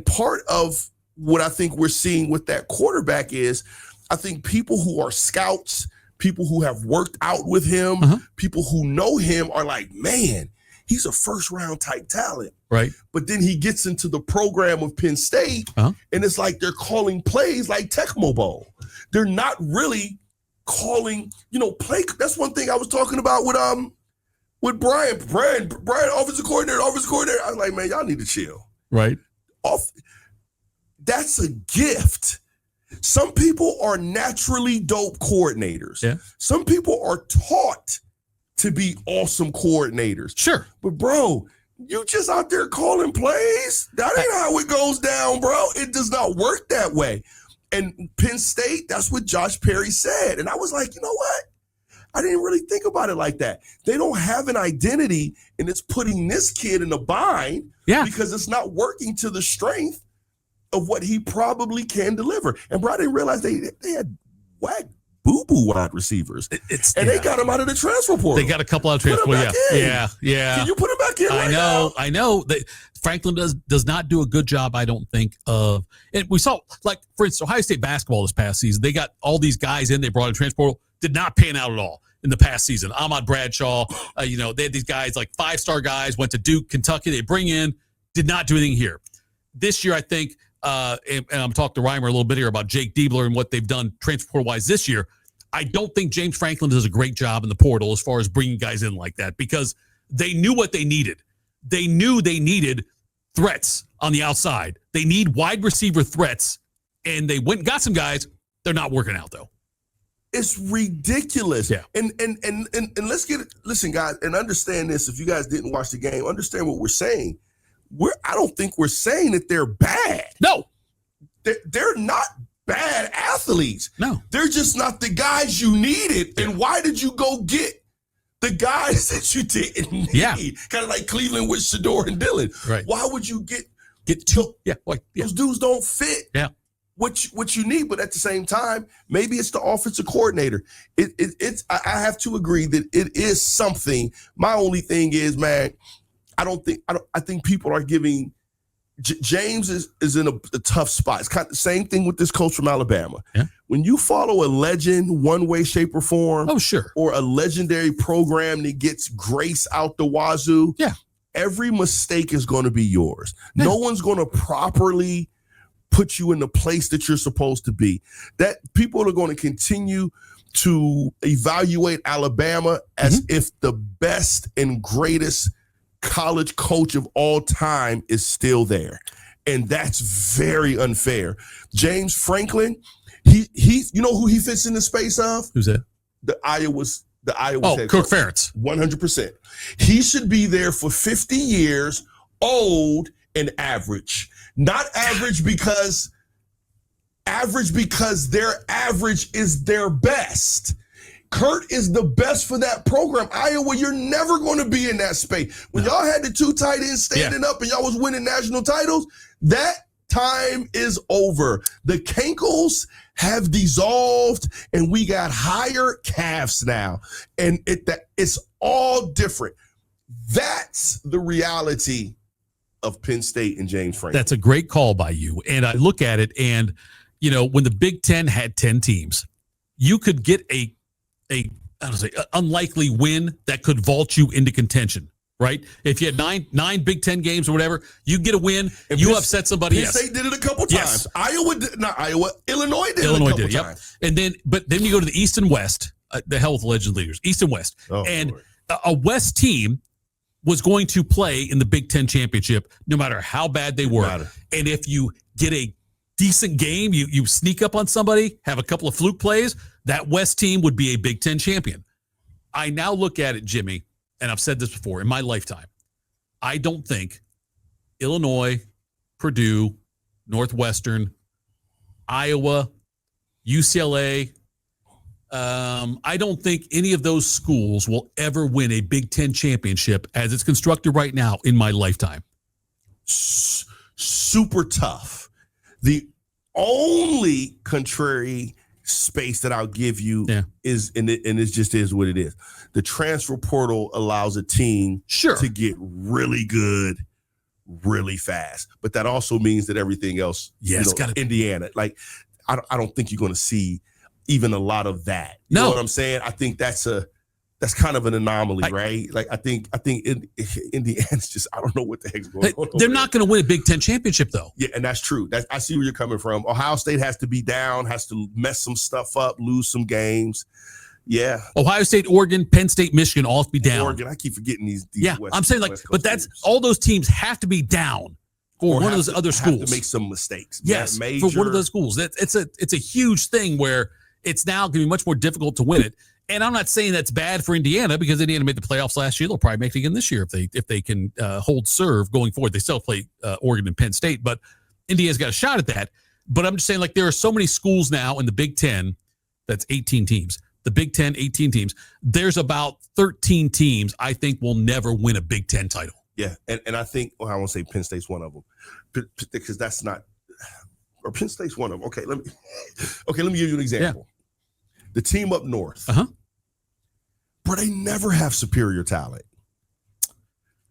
part of what I think we're seeing with that quarterback is, I think people who are scouts, people who have worked out with him, people who know him are like, man, he's a first-round type talent. Right. But then he gets into the program of Penn State, and it's like they're calling plays like Tecmo Bowl. They're not really calling, play. That's one thing I was talking about with Brian, offensive coordinator. I was like, man, y'all need to chill. Right. That's a gift. Some people are naturally dope coordinators. Yeah. Some people are taught to be awesome coordinators. Sure. But bro, you just out there calling plays? That ain't how it goes down, bro. It does not work that way. And Penn State, that's what Josh Perry said. And I was like, you know what? I didn't really think about it like that. They don't have an identity, and it's putting this kid in a bind because it's not working to the strength of what he probably can deliver. And bro, I didn't realize they had whack boo-boo wide receivers. They got him out of the transfer portal. They got a couple out of transfer portal. Yeah. Can you put him back in I know. Franklin does not do a good job, I don't think, of. And we saw, like, for instance, Ohio State basketball this past season. They got all these guys in. They brought in transfer portal. Did not pan out at all in the past season. Ahmad Bradshaw, they had these guys, like 5-star guys, went to Duke, Kentucky. They bring in, did not do anything here. This year, I think, and I'm talking to Reimer a little bit here about Jake Diebler and what they've done transfer portal-wise this year. I don't think James Franklin does a great job in the portal as far as bringing guys in like that because they knew what they needed. They knew they needed threats on the outside. They need wide receiver threats, and they went and got some guys. They're not working out, though. It's ridiculous. Yeah. And let's get it. Listen, guys, and understand this. If you guys didn't watch the game, understand what we're saying. I don't think we're saying that they're bad. No. They're not bad athletes. No. They're just not the guys you needed. Yeah. And why did you go get the guys that you didn't need? Yeah. Kind of like Cleveland with Shedeur and Dillon. Right. Why would you get two? Yeah. Those dudes don't fit. Yeah. What you need, but at the same time, maybe it's the offensive coordinator. I have to agree that it is something. My only thing is, man, I think people are giving James is in a tough spot. It's kind of the same thing with this coach from Alabama. Yeah. When you follow a legend one way, shape, or form, or a legendary program that gets grace out the wazoo, every mistake is going to be yours. Yeah. No one's going to properly put you in the place that you're supposed to be. That people are going to continue to evaluate Alabama as if the best and greatest college coach of all time is still there. And that's very unfair. James Franklin, he you know who he fits in the space of? Who's that? The Iowa head Kirk coach. Ferentz. 100%. He should be there for 50 years, old and average. Not average because their average is their best. Kurt is the best for that program. Iowa, you're never going to be in that space. When y'all had the two tight ends standing up and y'all was winning national titles, that time is over. The cankles have dissolved, and we got higher calves now. And it's all different. That's the reality of Penn State and James Franklin. That's a great call by you. And I look at it, and, when the Big Ten had 10 teams, you could get a unlikely win that could vault you into contention, right? If you had nine Big Ten games or whatever, you get a win, and you upset somebody. Penn State did it a couple times. Illinois did it a couple times. And then you go to the East and West, the hell with legend leaders, East and West. And a West team was going to play in the Big Ten championship no matter how bad they were. And if you get a decent game, you sneak up on somebody, have a couple of fluke plays, that West team would be a Big Ten champion. I now look at it, Jimmie, and I've said this before, in my lifetime, I don't think Illinois, Purdue, Northwestern, Iowa, UCLA, I don't think any of those schools will ever win a Big Ten championship as it's constructed right now in my lifetime. Super tough. The only contrary space that I'll give you is, and it just is what it is. The transfer portal allows a team to get really good really fast, but that also means that everything else, Indiana, like I don't think you're going to see even a lot of that. You know what I'm saying? I think that's kind of an anomaly, right? Like I think Indiana's just, I don't know what the heck's going on. They're not going to win a Big Ten championship, though. Yeah, and that's true. I see where you're coming from. Ohio State has to be down, has to mess some stuff up, lose some games. Yeah. Ohio State, Oregon, Penn State, Michigan all have to be down. Oregon, I keep forgetting these West, I'm saying but that's teams. All those teams have to be down for one of those other schools. Have to make some mistakes. Yes, for one of those schools. It's a huge thing where it's now going to be much more difficult to win it. And I'm not saying that's bad for Indiana because Indiana made the playoffs last year. They'll probably make it again this year if they can hold serve going forward. They still play Oregon and Penn State, but Indiana's got a shot at that. But I'm just saying, like, there are so many schools now in the Big Ten. That's 18 teams. The Big Ten, 18 teams. There's about 13 teams I think will never win a Big Ten title. Yeah, and I think I won't say Penn State's one of them because that's not. Or Penn State's one of them. Okay, let me give you an example. Yeah. The team up north. But they never have superior talent.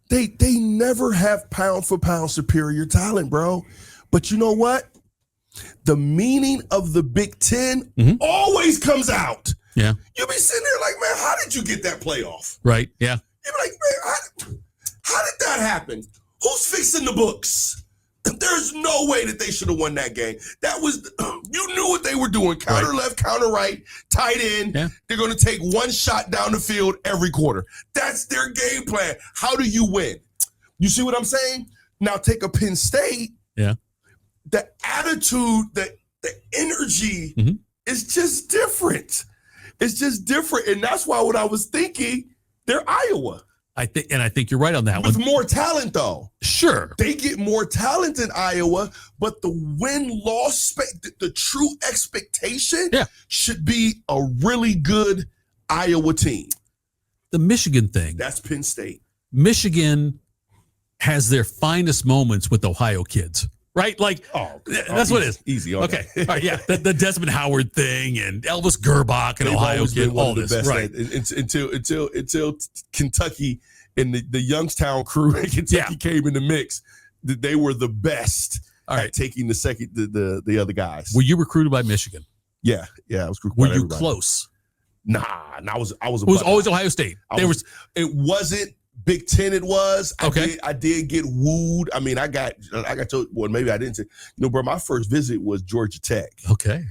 They never have pound for pound superior talent, bro. But you know what? The meaning of the Big Ten always comes out. Yeah. You'll be sitting there like, man, how did you get that playoff? Right. Yeah. You'll be like, man, how did that happen? Who's fixing the books? There's no way that they should have won that game. That was, you knew what they were doing. Counter left, counter right, tight end. Yeah. They're going to take one shot down the field every quarter. That's their game plan. How do you win? You see what I'm saying? Now take a Penn State. Yeah. The attitude, the energy is just different. It's just different. And that's why when I was thinking, they're Iowa. I think you're right on that With one. With more talent, though. Sure. They get more talent in Iowa, but the win-loss, the true expectation should be a really good Iowa team. The Michigan thing. That's Penn State. Michigan has their finest moments with Ohio kids. Right? Like, that's what it is. Easy. Okay. All right, yeah. The Desmond Howard thing and Elvis Gerbach and Ohio kid, all this. Right. Until Kentucky and the Youngstown crew in Kentucky came in the mix, they were the best at taking the other guys. Were you recruited by Michigan? Yeah. I was recruited by everybody. Were you close? Nah, I was. It was always Ohio State. It wasn't Big Ten. It was. Okay. I did get wooed. I mean, I got told. Well, maybe I didn't say. Bro, my first visit was Georgia Tech. Okay.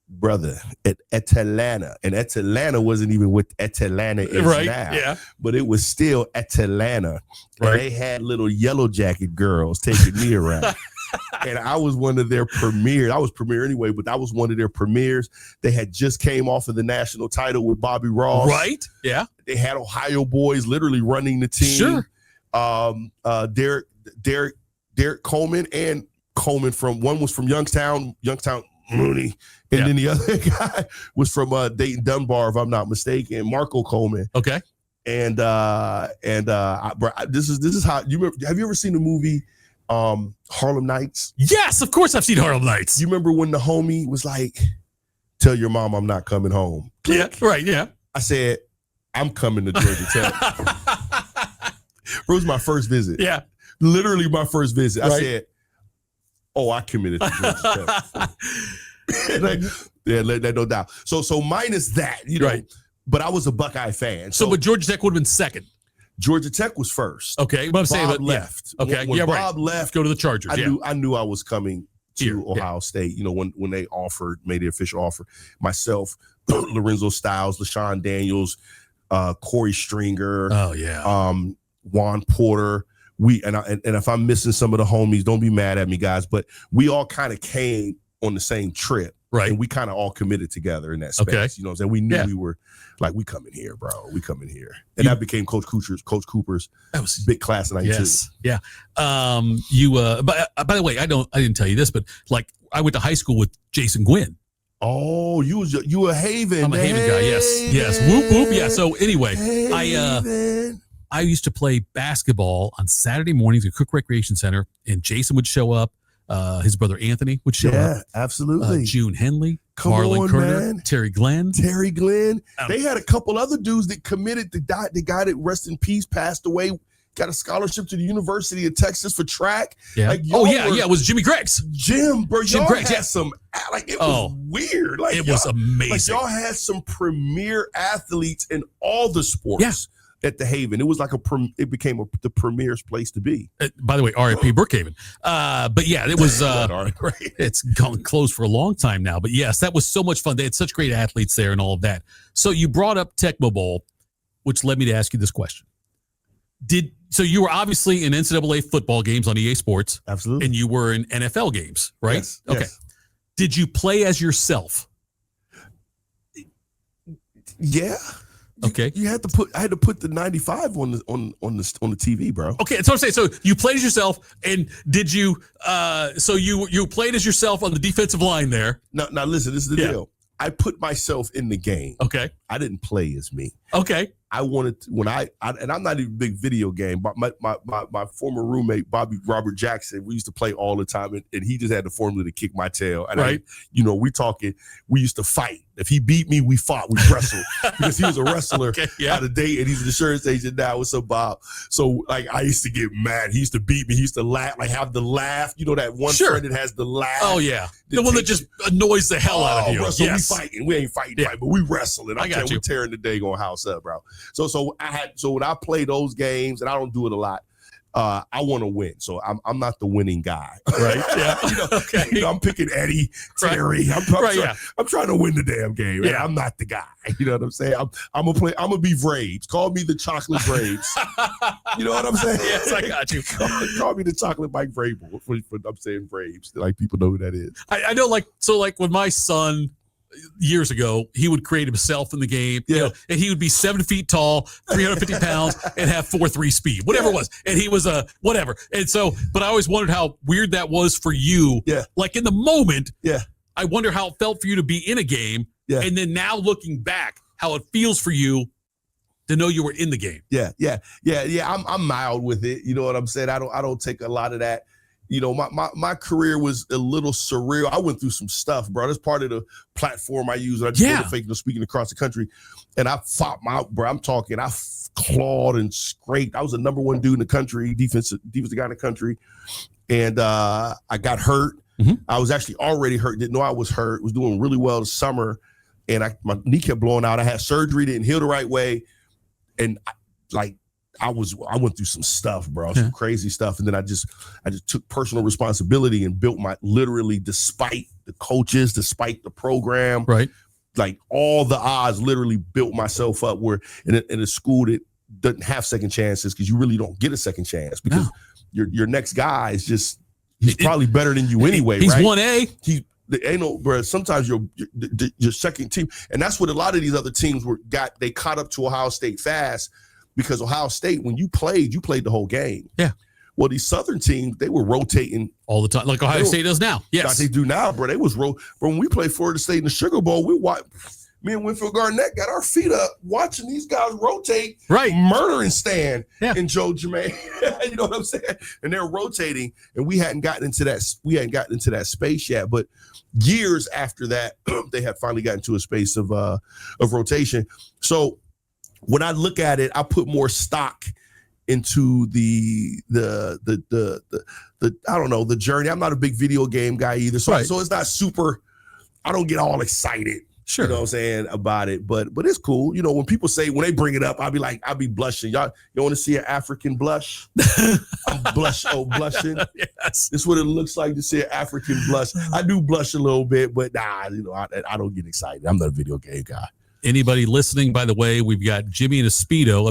Brother, at Atlanta, and Atlanta wasn't even what Atlanta is now. Yeah. But it was still Atlanta. Right. And they had little yellow jacket girls taking me around. And I was one of their premieres. I was premier anyway, but I was one of their premieres. They had just came off of the national title with Bobby Ross. Right. Yeah. They had Ohio boys literally running the team. Sure. Derek Coleman and Coleman one was from Youngstown Mooney, and then the other guy was from Dayton Dunbar, if I'm not mistaken, Marco Coleman. Okay. And this is how you remember. Have you ever seen the movie Harlem Nights? Yes, of course I've seen Harlem Nights. You remember when the homie was like, "Tell your mom I'm not coming home." Yeah, right. Yeah. I said, "I'm coming to Georgia Tech." It was my first visit. Yeah. Literally my first visit. Right. I said, "Oh, I committed to Georgia Tech." Let no doubt. So minus that, right. But I was a Buckeye fan. But Georgia Tech would have been second. Georgia Tech was first. Okay, but I'm saying Bob left. Okay, when Bob left, go to the Chargers. I knew I was coming to Ohio State. When they made the official offer. Myself, Lorenzo Styles, LaShawn Daniels, Corey Stringer. Oh yeah. Juan Porter. And if I'm missing some of the homies, don't be mad at me, guys. But we all kind of came on the same trip. Right. And we kind of all committed together in that space. Okay. You know what I'm saying? We knew we were like, we coming here, bro. We coming here. And that became Coach Cooper's big class in 92. Yes. Yeah. But by the way, I didn't tell you this, but like I went to high school with Jason Gwynn. Oh, you a Haven. I'm a Haven guy. Yes. Whoop whoop. Yeah. So anyway, I used to play basketball on Saturday mornings at Cook Recreation Center, and Jason would show up. His brother Anthony would show up. Yeah, absolutely. June Henley, Marlon Kerner, man. Terry Glenn. They had a couple other dudes that committed. The guy that, rest in peace, passed away, got a scholarship to the University of Texas for track. Yeah. Like, it was Jimmy Greggs. Bro, y'all had some, like, it was weird. Like, it was amazing. Like, y'all had some premier athletes in all the sports. Yeah. at the Haven. It was like it became the premier place to be. By the way, R.I.P. Brookhaven. But yeah, it was. It's gone closed for a long time now. But yes, that was so much fun. They had such great athletes there and all of that. So you brought up Tecmo Bowl, which led me to ask you this question. So you were obviously in NCAA football games on EA Sports. Absolutely. And you were in NFL games, right? Yes. Okay. Yes. Did you play as yourself? Yeah. Okay. I had to put the 95 on the TV, bro. Okay, that's what I'm saying. So you played as yourself, and did you? So you played as yourself on the defensive line there. Now listen. This is the deal. I put myself in the game. Okay. I didn't play as me. Okay. I wanted to, and I'm not even a big video game, but my former roommate, Robert Jackson, we used to play all the time, and he just had the formula to kick my tail. And right. We used to fight. If he beat me, we fought, we wrestled because he was a wrestler out of date, and he's an insurance agent now. What's up, Bob? So like, I used to get mad. He used to beat me. He used to laugh, like have the laugh. You know that one friend that has the laugh. Oh yeah, the one that just annoys the hell out of you. Bro, so we fighting. We ain't fighting, but we wrestling. I got you. We tearing the daggone house up, bro. So when I play those games, and I don't do it a lot, I want to win. So I'm not the winning guy, right? Yeah. I'm picking Eddie, Terry. Right. I'm trying to win the damn game. Yeah. I'm not the guy. You know what I'm saying? I'm gonna be Braves. Call me the chocolate Braves. You know what I'm saying? Yes, I got you. Call me the chocolate Mike Vrabel. I'm saying Braves. Like people know who that is. I know. Like when my son, years ago, he would create himself in the game, and he would be 7 feet tall, 350 pounds, and have 4.3 speed, whatever it was. And he was whatever. And so, but I always wondered how weird that was for you. Yeah. Like in the moment, yeah. I wonder how it felt for you to be in a game. Yeah. And then now looking back, how it feels for you to know you were in the game. Yeah. I'm mild with it. You know what I'm saying? I don't take a lot of that. You know, my career was a little surreal. I went through some stuff, bro. That's part of the platform I use. I just speaking across the country, and I fought bro. I clawed and scraped. I was the number one dude in the country, defensive guy in the country, and I got hurt. Mm-hmm. I was actually already hurt. Didn't know I was hurt. Was doing really well this summer, and my knee kept blowing out. I had surgery, didn't heal the right way, and I went through some stuff, bro, some crazy stuff. And then I just took personal responsibility and built literally despite the coaches, despite the program, right? Like all the odds, literally built myself up where in a school that doesn't have second chances, because you really don't get a second chance because your next guy is he's probably better than you anyway, he's right? 1A. Bro, sometimes your second team. And that's what a lot of these other teams they caught up to Ohio State fast. Because Ohio State, when you played the whole game. Yeah. Well, these Southern teams, they were rotating all the time, like Ohio State does now. Yes, like they do now, bro. They was But when we played Florida State in the Sugar Bowl, me and Winfield Garnett got our feet up watching these guys rotate, right? Murdering Stan and Joe Jimmie. You know what I'm saying? And they're rotating, and we hadn't gotten into that space yet. But years after that, they had finally gotten to a space of rotation. So when I look at it, I put more stock into the I don't know, the journey. I'm not a big video game guy either, so it's not super. I don't get all excited, you know what I'm saying, about it. But it's cool. You know, when they bring it up, I'll be blushing. Y'all, you want to see an African blush? I'm blushing. Yes, this is what it looks like to see an African blush. I do blush a little bit, but nah, you know, I don't get excited. I'm not a video game guy. Anybody listening, by the way, we've got Jimmie in a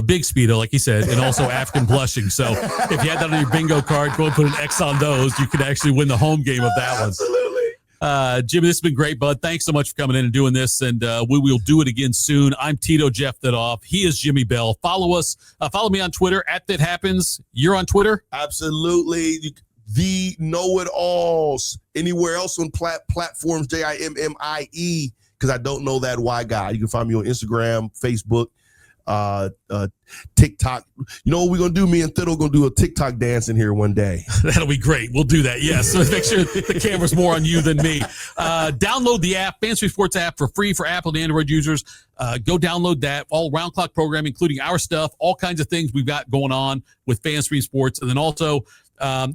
big Speedo, like he said, and also African blushing. So if you had that on your bingo card, go and put an X on those. You could actually win the home game of that one. Absolutely. Jimmie, this has been great, bud. Thanks so much for coming in and doing this, and we will do it again soon. I'm Tito Jeff Thitoff. He is Jimmie Bell. Follow us. Follow me on Twitter, @ThatHappens. You're on Twitter? Absolutely. The know-it-alls. Anywhere else on platforms, JIMMIE. Because I don't know that Y guy. You can find me on Instagram, Facebook, TikTok. You know what we're going to do? Me and Thito going to do a TikTok dance in here one day. That'll be great. We'll do that. Yes. So make sure the camera's more on you than me. Download the app, Fantasy Sports app, for free for Apple and Android users. Go download that. All round clock programming, including our stuff, all kinds of things we've got going on with Fantasy Sports. And then also, go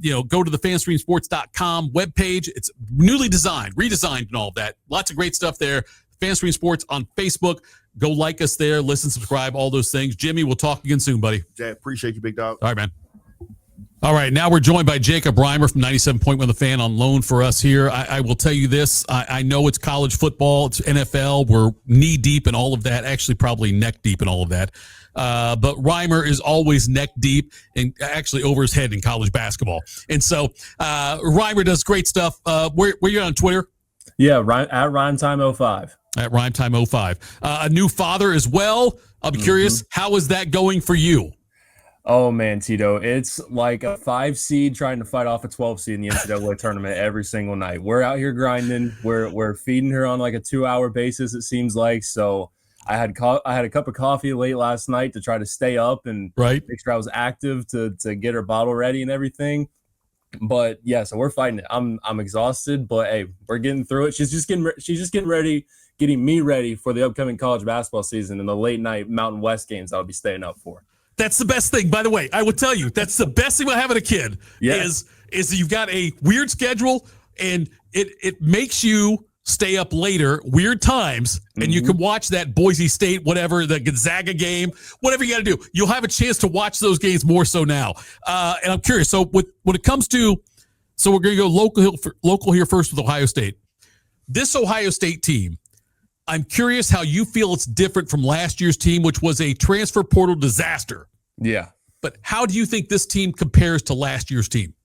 to the fanstreamsports.com webpage. It's newly redesigned and all of that. Lots of great stuff there. FanStream Sports on Facebook. Go like us there, listen, subscribe, all those things. Jimmie, we'll talk again soon, buddy. Jay, appreciate you, big dog. All right, man. All right, now we're joined by Jacob Reimer from 97.1 The Fan on loan for us here. I will tell you this. I know it's college football. It's NFL. We're knee-deep in all of that, actually probably neck-deep in all of that. But Reimer is always neck-deep and actually over his head in college basketball. And so Reimer does great stuff. Where you on Twitter? Yeah, at RhymeTime05. At RhymeTime05. A new father as well. I'll be curious, how is that going for you? Oh, man, Tito, it's like a 5 seed trying to fight off a 12 seed in the NCAA tournament every single night. We're out here grinding. We're feeding her on like a 2-hour basis, it seems like. So I had a cup of coffee late last night to try to stay up and make sure I was active to get her bottle ready and everything. But yeah, so we're fighting it. I'm exhausted, but hey, we're getting through it. She's just getting ready, getting me ready for the upcoming college basketball season and the late night Mountain West games I'll be staying up for. That's the best thing, by the way. I will tell you, that's the best thing about having a kid is you've got a weird schedule and it makes you stay up later, weird times, and you can watch that Boise State, whatever, the Gonzaga game, whatever you got to do. You'll have a chance to watch those games more so now. And I'm curious. So when it comes to, so we're going to go local here first with Ohio State. This Ohio State team, I'm curious how you feel it's different from last year's team, which was a transfer portal disaster. Yeah. But how do you think this team compares to last year's team?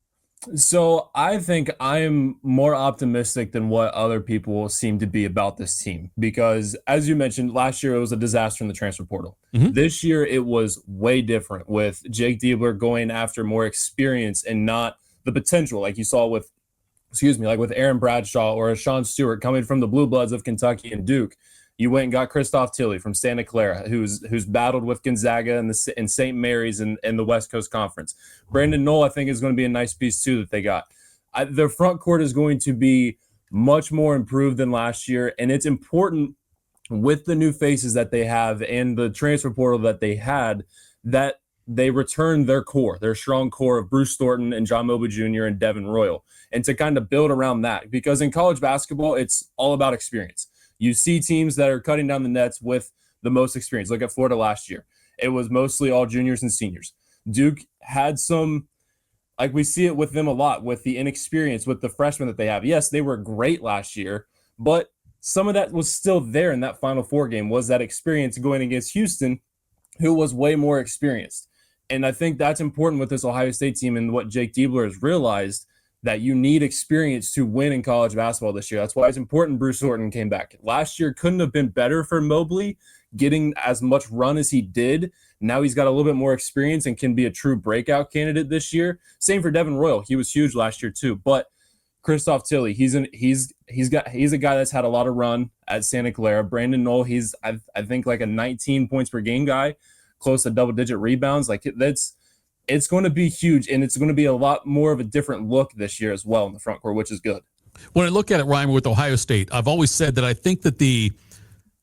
So I think I'm more optimistic than what other people seem to be about this team because, as you mentioned, last year it was a disaster in the transfer portal. This year it was way different with Jake Diebler going after more experience and not the potential like you saw with, like with Aaron Bradshaw or Sean Stewart coming from the Blue Bloods of Kentucky and Duke. You went and got Christoph Tilley from Santa Clara, who's battled with Gonzaga and St. Mary's in the West Coast Conference. Brandon Knoll, I think, is going to be a nice piece, too, that they got. Their front court is going to be much more improved than last year, and it's important with the new faces that they have and the transfer portal that they had that they return their core, their strong core of Bruce Thornton and John Mobley Jr. and Devin Royal, and to kind of build around that. Because in college basketball, it's all about experience. You see teams that are cutting down the nets with the most experience. Look at Florida last year. It was mostly all juniors and seniors. Duke had some, like we see it with them a lot, with the inexperience, with the freshmen that they have. Yes, they were great last year, but some of that was still there in that Final Four game, was that experience going against Houston, who was way more experienced. And I think that's important with this Ohio State team and what Jake Diebler has realized, that you need experience to win in college basketball this year. That's why it's important Bruce Thornton came back. Last year couldn't have been better for Mobley, getting as much run as he did. Now he's got a little bit more experience and can be a true breakout candidate this year. Same for Devin Royal. He was huge last year too. But Christoph Tilley, he's a guy that's had a lot of run at Santa Clara. Brandon Knoll, he's I think like a 19 points per game guy, close to double-digit rebounds. Like it's going to be huge, and it's going to be a lot more of a different look this year as well in the front court, which is good. When I look at it, Ryan, with Ohio State, I've always said that I think that the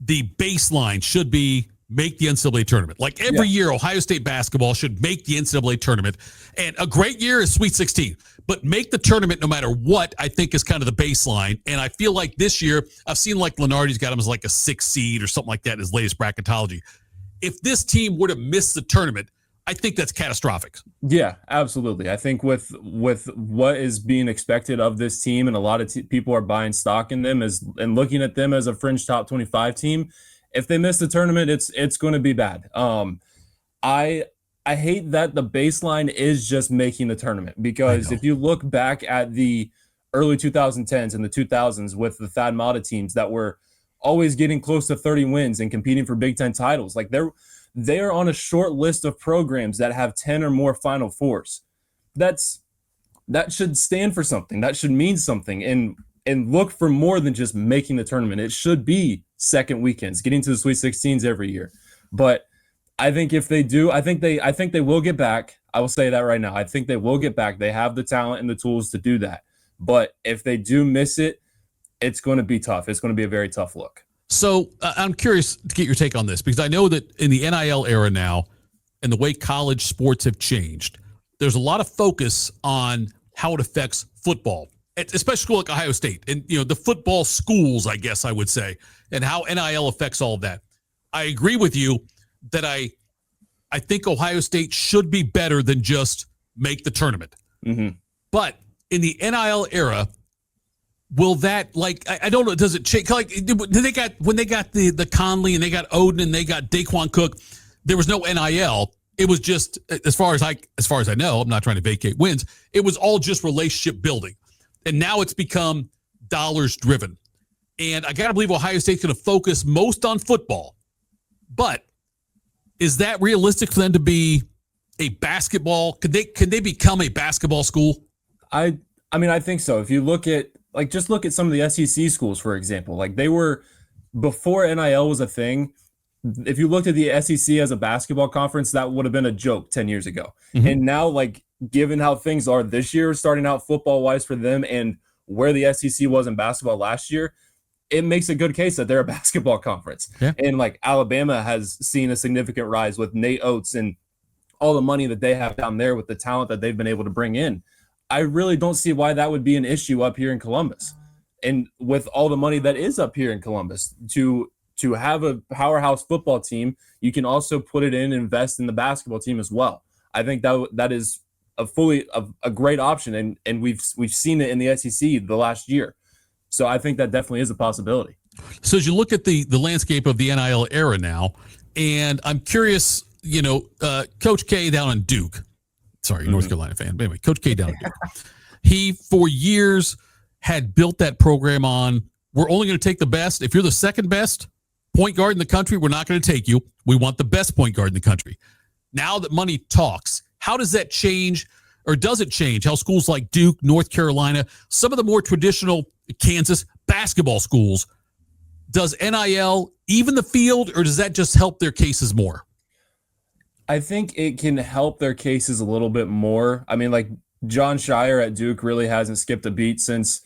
baseline should be make the NCAA tournament. Like every year, Ohio State basketball should make the NCAA tournament. And a great year is Sweet 16. But make the tournament no matter what, I think, is kind of the baseline. And I feel like this year, I've seen like Lenardi's got him as like a 6 seed or something like that in his latest bracketology. If this team were to miss the tournament, I think that's catastrophic. Yeah, absolutely. I think with what is being expected of this team, and a lot of people are buying stock in them and looking at them as a fringe top 25 team, if they miss the tournament, it's going to be bad. I hate that the baseline is just making the tournament, because if you look back at the early 2010s and the 2000s with the Thad Matta teams that were always getting close to 30 wins and competing for Big Ten titles, like they're on a short list of programs that have 10 or more Final Fours. That should stand for something. That should mean something. And look for more than just making the tournament. It should be second weekends, getting to the Sweet 16s every year. But I think if they do, I think they will get back. I will say that right now. I think they will get back. They have the talent and the tools to do that. But if they do miss it, it's going to be tough. It's going to be a very tough look. So I'm curious to get your take on this, because I know that in the NIL era now and the way college sports have changed, there's a lot of focus on how it affects football. especially school like Ohio State and, the football schools, I guess I would say, and how NIL affects all of that. I agree with you that I think Ohio State should be better than just make the tournament. Mm-hmm. But in the NIL era, will that, I don't know, does it change? Like, when they got the Conley and they got Odin and they got Daquan Cook, there was no NIL. It was just, as far as I know, I'm not trying to vacate wins. It was all just relationship building. And now it's become dollars driven. And I got to believe Ohio State's going to focus most on football. But is that realistic for them to be a basketball? Can they become a basketball school? I mean, I think so. If you look at, just look at some of the SEC schools, for example. They were, before NIL was a thing, if you looked at the SEC as a basketball conference, that would have been a joke 10 years ago. Mm-hmm. And now, given how things are this year, starting out football-wise for them and where the SEC was in basketball last year, it makes a good case that they're a basketball conference. Yeah. And, Alabama has seen a significant rise with Nate Oates and all the money that they have down there with the talent that they've been able to bring in. I really don't see why that would be an issue up here in Columbus. And with all the money that is up here in Columbus, to have a powerhouse football team, you can also put it in and invest in the basketball team as well. I think that is a great option, and we've seen it in the SEC the last year. So I think that definitely is a possibility. So as you look at the landscape of the NIL era now, and I'm curious, Coach K down in Duke, sorry, North Carolina fan, but anyway, Coach K down in Duke, he for years had built that program on, we're only going to take the best. If you're the second best point guard in the country, we're not going to take you. We want the best point guard in the country. Now that money talks, how does that change, or does it change how schools like Duke, North Carolina, some of the more traditional Kansas basketball schools, does NIL even the field, or does that just help their cases more? I think it can help their cases a little bit more. I mean, John Shire at Duke really hasn't skipped a beat since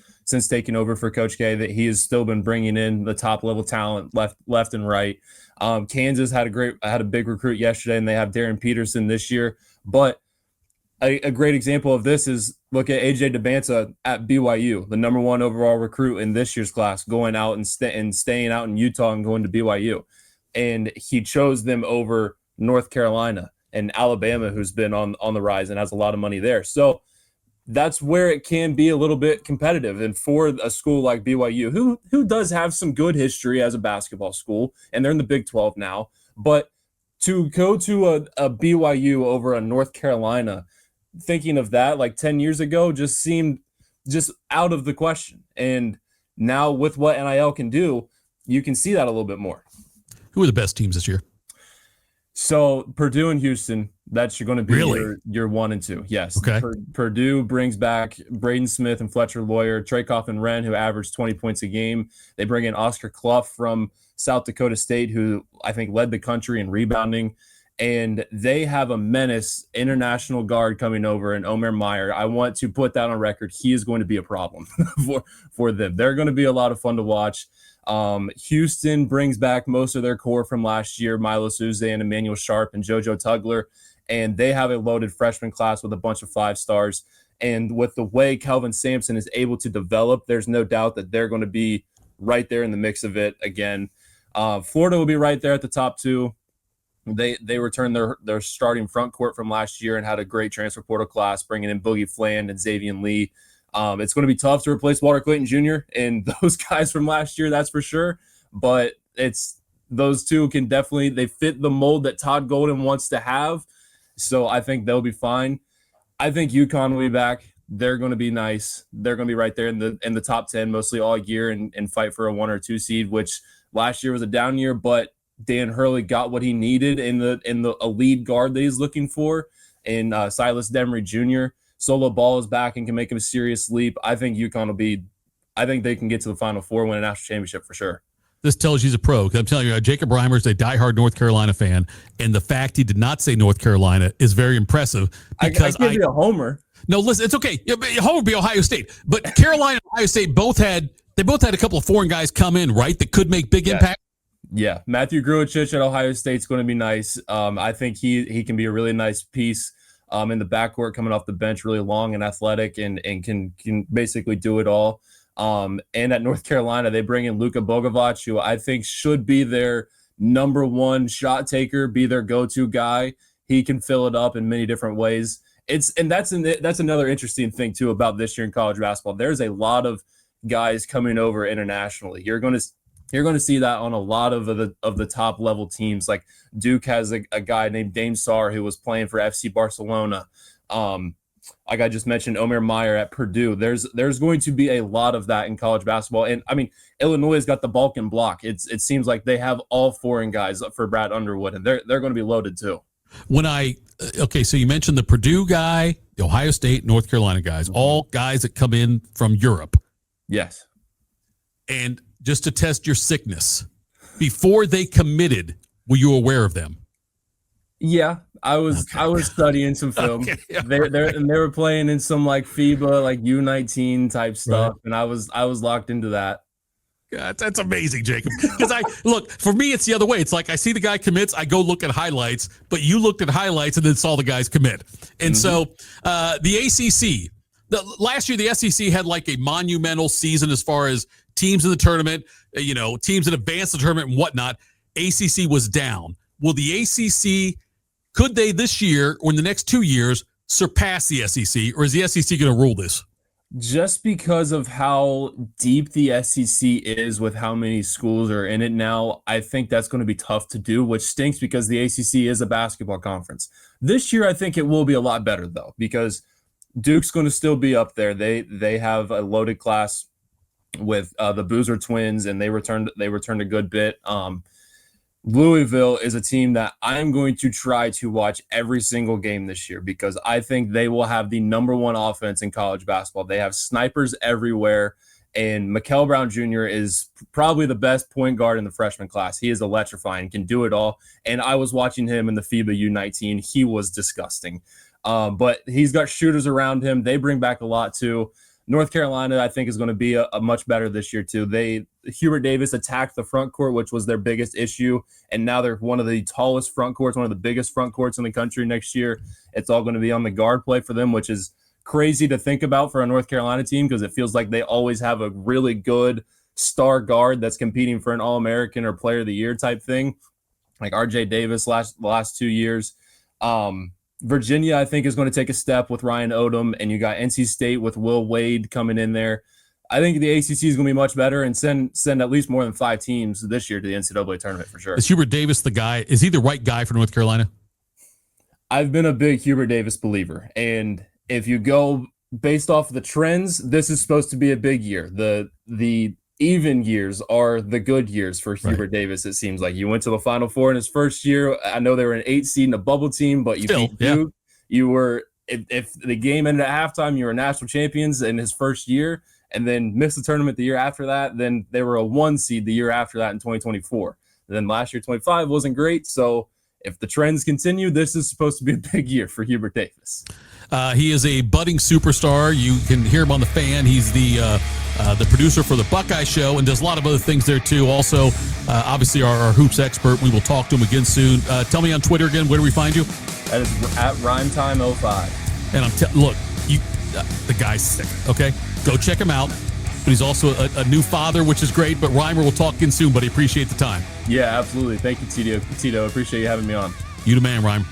taking over for Coach K, that he has still been bringing in the top level talent left and right. Kansas had a big recruit yesterday, and they have Darren Peterson this year. But a great example of this is look at AJ DeBanza at BYU, the number 1 overall recruit in this year's class, going out and staying out in Utah and going to BYU. And he chose them over North Carolina and Alabama, who's been on the rise and has a lot of money there. So that's where it can be a little bit competitive. And for a school like BYU, who does have some good history as a basketball school, and they're in the Big 12 now, but to go to a BYU over a North Carolina, thinking of that 10 years ago just seemed just out of the question. And now with what NIL can do, you can see that a little bit more. Who are the best teams this year? So Purdue and Houston, that's going to be your 1 and 2. Yes. Okay. Purdue brings back Braden Smith and Fletcher Lawyer, Trakoff and Wren, who averaged 20 points a game. They bring in Oscar Clough from South Dakota State, who I think led the country in rebounding. And they have a menace international guard coming over in Omer Meyer. I want to put that on record. He is going to be a problem for them. They're going to be a lot of fun to watch. Houston brings back most of their core from last year, Milo Souza and Emmanuel Sharp and JoJo Tugler, and they have a loaded freshman class with a bunch of 5 stars. And with the way Kelvin Sampson is able to develop, there's no doubt that they're going to be right there in the mix of it again. Florida will be right there at the top 2. They returned their starting front court from last year and had a great transfer portal class, bringing in Boogie Fland and Xavier Lee. It's going to be tough to replace Walter Clayton Jr. and those guys from last year, that's for sure. But those two can definitely, they fit the mold that Todd Golden wants to have. So I think they'll be fine. I think UConn will be back. They're going to be nice. They're going to be right there in the top 10 mostly all year and fight for a 1 or 2 seed, which last year was a down year, but Dan Hurley got what he needed in the lead guard that he's looking for in Silas Demery Jr. Solo Ball is back and can make him a serious leap. I think UConn I think they can get to the Final Four, win a national championship for sure. This tells you he's a pro. Because I'm telling you, Jacob Reimer is a diehard North Carolina fan, and the fact he did not say North Carolina is very impressive. Because I give you a homer. No, listen, it's okay. Homer would be Ohio State, but Carolina and Ohio State both had a couple of foreign guys come in, right, that could make big impact. Yeah, Matthew Gruichich at Ohio State's going to be nice. I think he can be a really nice piece. in the backcourt, coming off the bench, really long and athletic, and can basically do it all. And at North Carolina, they bring in Luka Bogovac, who I think should be their number one shot taker, be their go-to guy. He can fill it up in many different ways. That's another interesting thing too about this year in college basketball. There's a lot of guys coming over internationally. You're going to see that on a lot of the top level teams. Like Duke has a guy named Dame Sarr who was playing for FC Barcelona. Like I just mentioned, Omer Meyer at Purdue. There's going to be a lot of that in college basketball. And I mean, Illinois has got the Balkan block. It seems like they have all foreign guys for Brad Underwood, and they're going to be loaded too. So you mentioned the Purdue guy, the Ohio State, North Carolina guys, all guys that come in from Europe. Yes. And just to test your sickness, before they committed, were you aware of them? Yeah, I was studying some film. Okay, they were playing in some like FIBA, like U19 type stuff, right. And I was locked into that. God, that's amazing, Jacob. Because for me, it's the other way. It's like I see the guy commits, I go look at highlights, but you looked at highlights and then saw the guys commit. And so the ACC, last year the SEC had like a monumental season as far as teams in the tournament, teams that advanced the tournament and whatnot. ACC was down. Will the ACC, could they this year or in the next 2 years surpass the SEC, or is the SEC going to rule this? Just because of how deep the SEC is with how many schools are in it now, I think that's going to be tough to do, which stinks because the ACC is a basketball conference. This year, I think it will be a lot better, though, because Duke's going to still be up there. They have a loaded class with the Boozer twins, and they returned a good bit. Louisville is a team that I'm going to try to watch every single game this year because I think they will have the number one offense in college basketball. They have snipers everywhere, and Mikal Brown Jr. is probably the best point guard in the freshman class. He is electrifying, can do it all, and I was watching him in the FIBA U19. He was disgusting, but he's got shooters around him. They bring back a lot too. North Carolina, I think, is going to be a much better this year, too. Hubert Davis attacked the front court, which was their biggest issue, and now they're one of the tallest front courts, one of the biggest front courts in the country next year. It's all going to be on the guard play for them, which is crazy to think about for a North Carolina team because it feels like they always have a really good star guard that's competing for an All-American or Player of the Year type thing, like R.J. Davis the last 2 years. Virginia, I think, is going to take a step with Ryan Odom, and you got NC State with Will Wade coming in there. I think the ACC is going to be much better and send at least more than 5 teams this year to the NCAA tournament for sure. Is Hubert Davis the guy? Is he the right guy for North Carolina? I've been a big Hubert Davis believer, and if you go based off of the trends, this is supposed to be a big year. The even years are the good years for Hubert Davis. It seems like you went to the Final Four in his first year. I know they were an 8 seed in a bubble team, but you beat Duke. You were, if the game ended at halftime, you were national champions in his first year, and then missed the tournament the year after that. Then they were a 1 seed the year after that in 2024. And then last year, 25 wasn't great. So if the trends continue, this is supposed to be a big year for Hubert Davis. He is a budding superstar. You can hear him on The Fan. He's the producer for the Buckeye Show and does a lot of other things there, too. Also, obviously, our hoops expert. We will talk to him again soon. Tell me on Twitter again, where do we find you? That is at RhymeTime05. And look, the guy's sick, okay? Go check him out. But he's also a new father, which is great. But Reimer, we'll talk again soon, buddy. Appreciate the time. Yeah, absolutely. Thank you, Tito. Appreciate you having me on. You the man, Reimer.